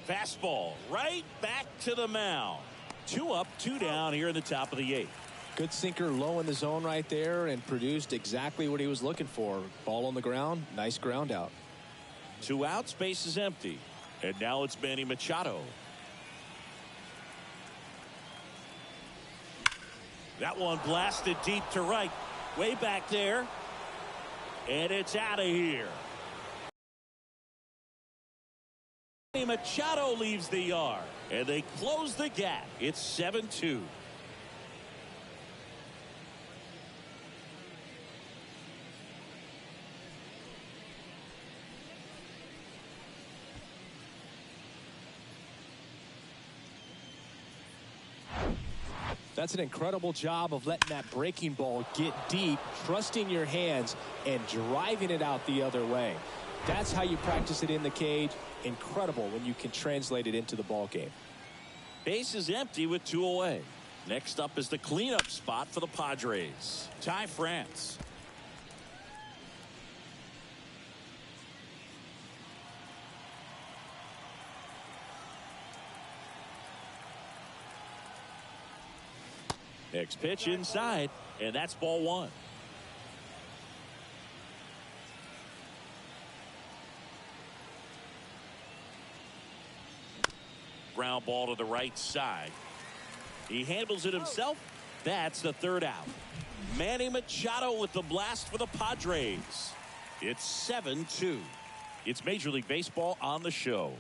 Fastball right back to the mound. 2 up, 2 down here in the top of the 8th. Good sinker low in the zone right there and produced exactly what he was looking for. Ball on the ground. Nice ground out. 2 outs, base is empty. And now it's Manny Machado. That one blasted deep to right. Way back there. And it's out of here. Manny Machado leaves the yard. And they close the gap. It's 7-2. That's an incredible job of letting that breaking ball get deep, trusting your hands, and driving it out the other way. That's how you practice it in the cage. Incredible when you can translate it into the ball game. Base is empty with 2 away. Next up is the cleanup spot for the Padres. Ty France. Next pitch inside, and that's ball 1. Ground ball to the right side. He handles it himself. That's the 3rd out. Manny Machado with the blast for the Padres. It's 7-2. It's Major League Baseball on the show.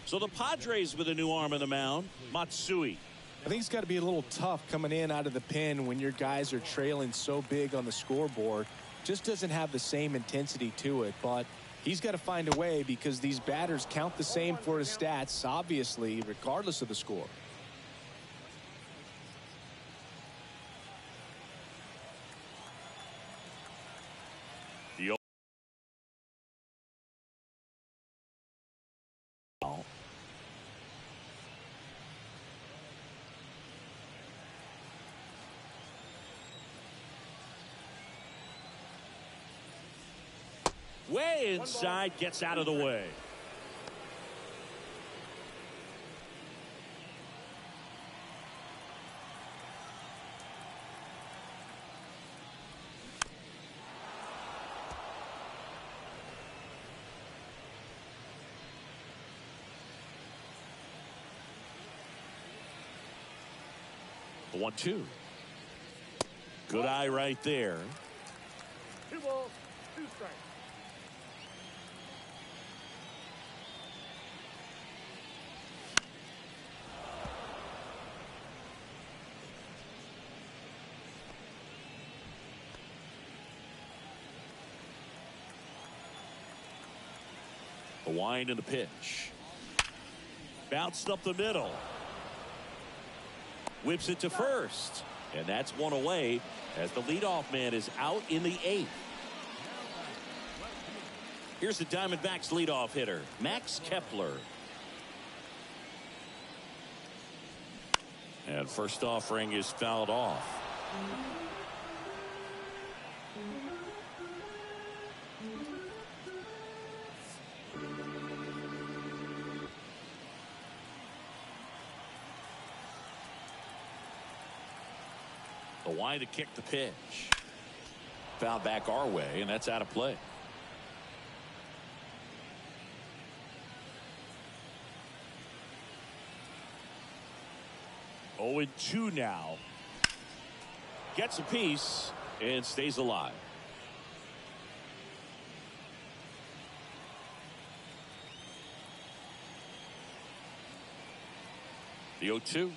So the Padres with a new arm in the mound, Matsui. I think it's got to be a little tough coming in out of the pen when your guys are trailing so big on the scoreboard. Just doesn't have the same intensity to it, but he's got to find a way because these batters count the same for his stats, obviously, regardless of the score. Way inside, gets out of the way. The 1-2. Good eye right there. 2 balls, 2 strikes. The wind and the pitch. Bounced up the middle. Whips it to first. And that's 1 away as the leadoff man is out in the 8th. Here's the Diamondbacks leadoff hitter, Max Kepler. And first offering is fouled off. The wind to kick the pitch. Foul back our way, and that's out of play. Oh, and 2 now. Gets a piece and stays alive. The 0-2.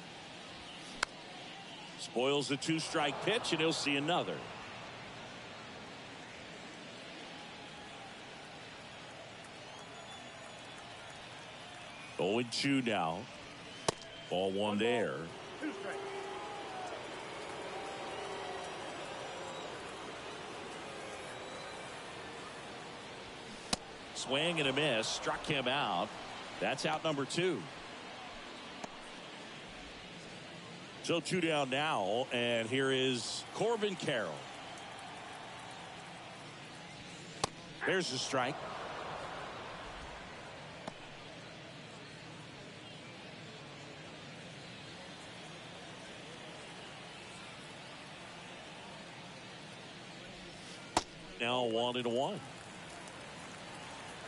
Spoils the 2-strike pitch, and he'll see another. Oh, and 2 now. Ball 1 there. 2 strikes. Swing and a miss. Struck him out. That's out number 2. So 2 down now, and here is Corbin Carroll. There's the strike. Now 1-1. I got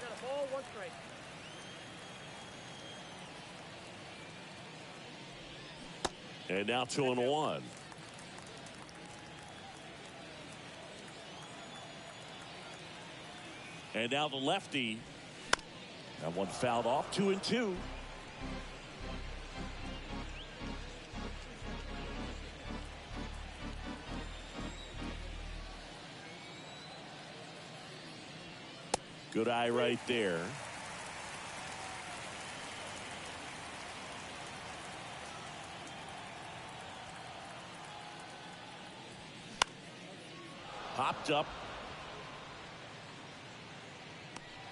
a ball, 1 strike. And now 2-1. And now the lefty. That one fouled off. 2-2. Good eye right there. Popped up.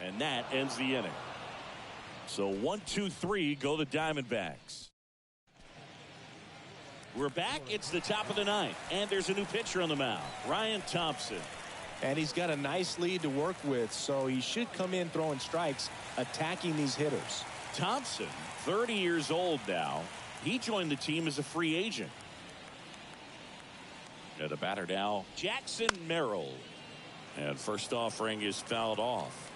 And that ends the inning. So 1-2-3 go the Diamondbacks. We're back. It's the top of the 9th. And there's a new pitcher on the mound. Ryan Thompson. And he's got a nice lead to work with, so he should come in throwing strikes, attacking these hitters. Thompson, 30 years old now. He joined the team as a free agent. And the batter now, Jackson Merrill. And first offering is fouled off.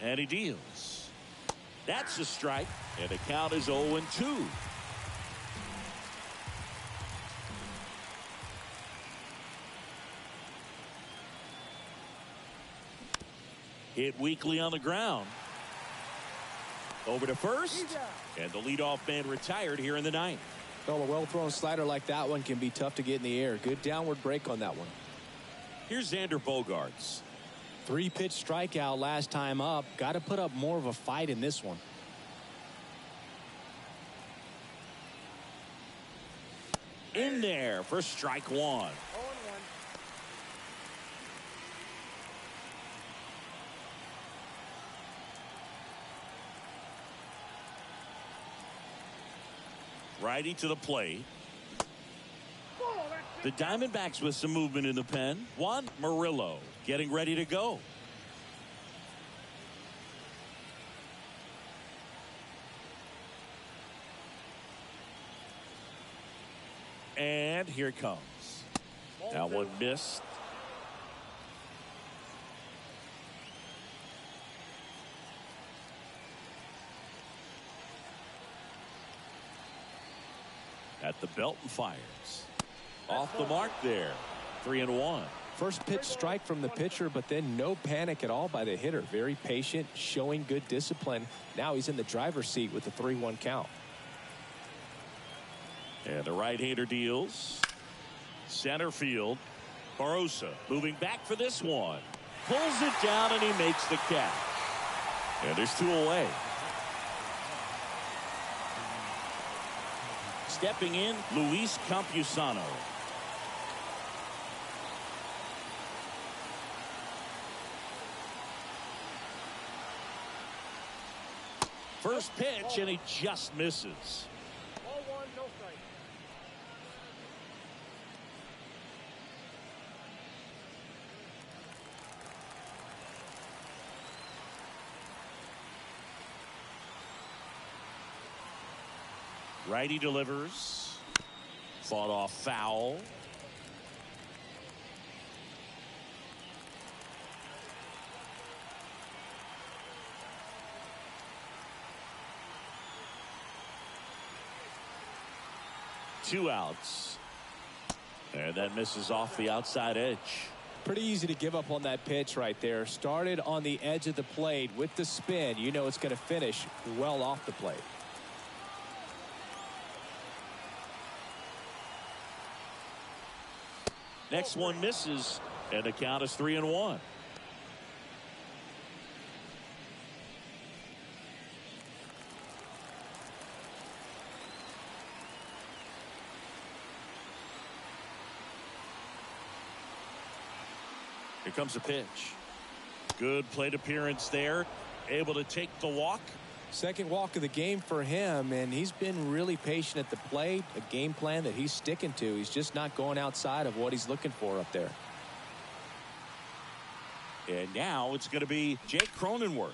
And he deals. That's a strike, and the count is 0-2. Hit weakly on the ground. Over to first, and the leadoff man retired here in the 9th. Well, a well-thrown slider like that one can be tough to get in the air. Good downward break on that one. Here's Xander Bogaerts. 3-pitch strikeout last time up. Got to put up more of a fight in this one. In there for strike 1. 0-1. Righty to the plate. Ball, that's The Diamondbacks with some movement in the pen. Juan Murillo getting ready to go. And here it comes. That one missed. At the belt and fires. Off the mark there. 3-1. First pitch strike from the pitcher, but then no panic at all by the hitter. Very patient, showing good discipline. Now he's in the driver's seat with the 3-1 count. And the right-hander deals. Center field. Barosa moving back for this one. Pulls it down and he makes the catch. And there's 2 away. Stepping in, Luis Campusano. First pitch, and he just misses. ball 1, no strike. Righty delivers. Fought off foul. Two outs. And that misses off the outside edge. Pretty easy to give up on that pitch right there. Started on the edge of the plate with the spin. You know it's going to finish well off the plate. Next one misses, and the count is 3-1. Here comes a pitch. Good plate appearance there. Able to take the walk. Second walk of the game for him, and he's been really patient at the plate. A game plan that he's sticking to. He's just not going outside of what he's looking for up there. And now it's going to be Jake Cronenworth.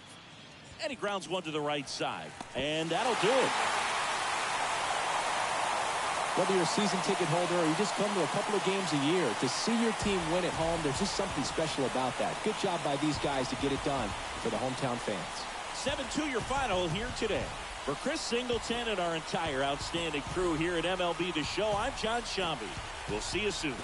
And he grounds one to the right side. And that'll do it. Whether you're a season ticket holder or you just come to a couple of games a year, to see your team win at home, there's just something special about that. Good job by these guys to get it done for the hometown fans. 7-2 your final here today. For Chris Singleton and our entire outstanding crew here at MLB The Show, I'm John Shambi. We'll see you soon.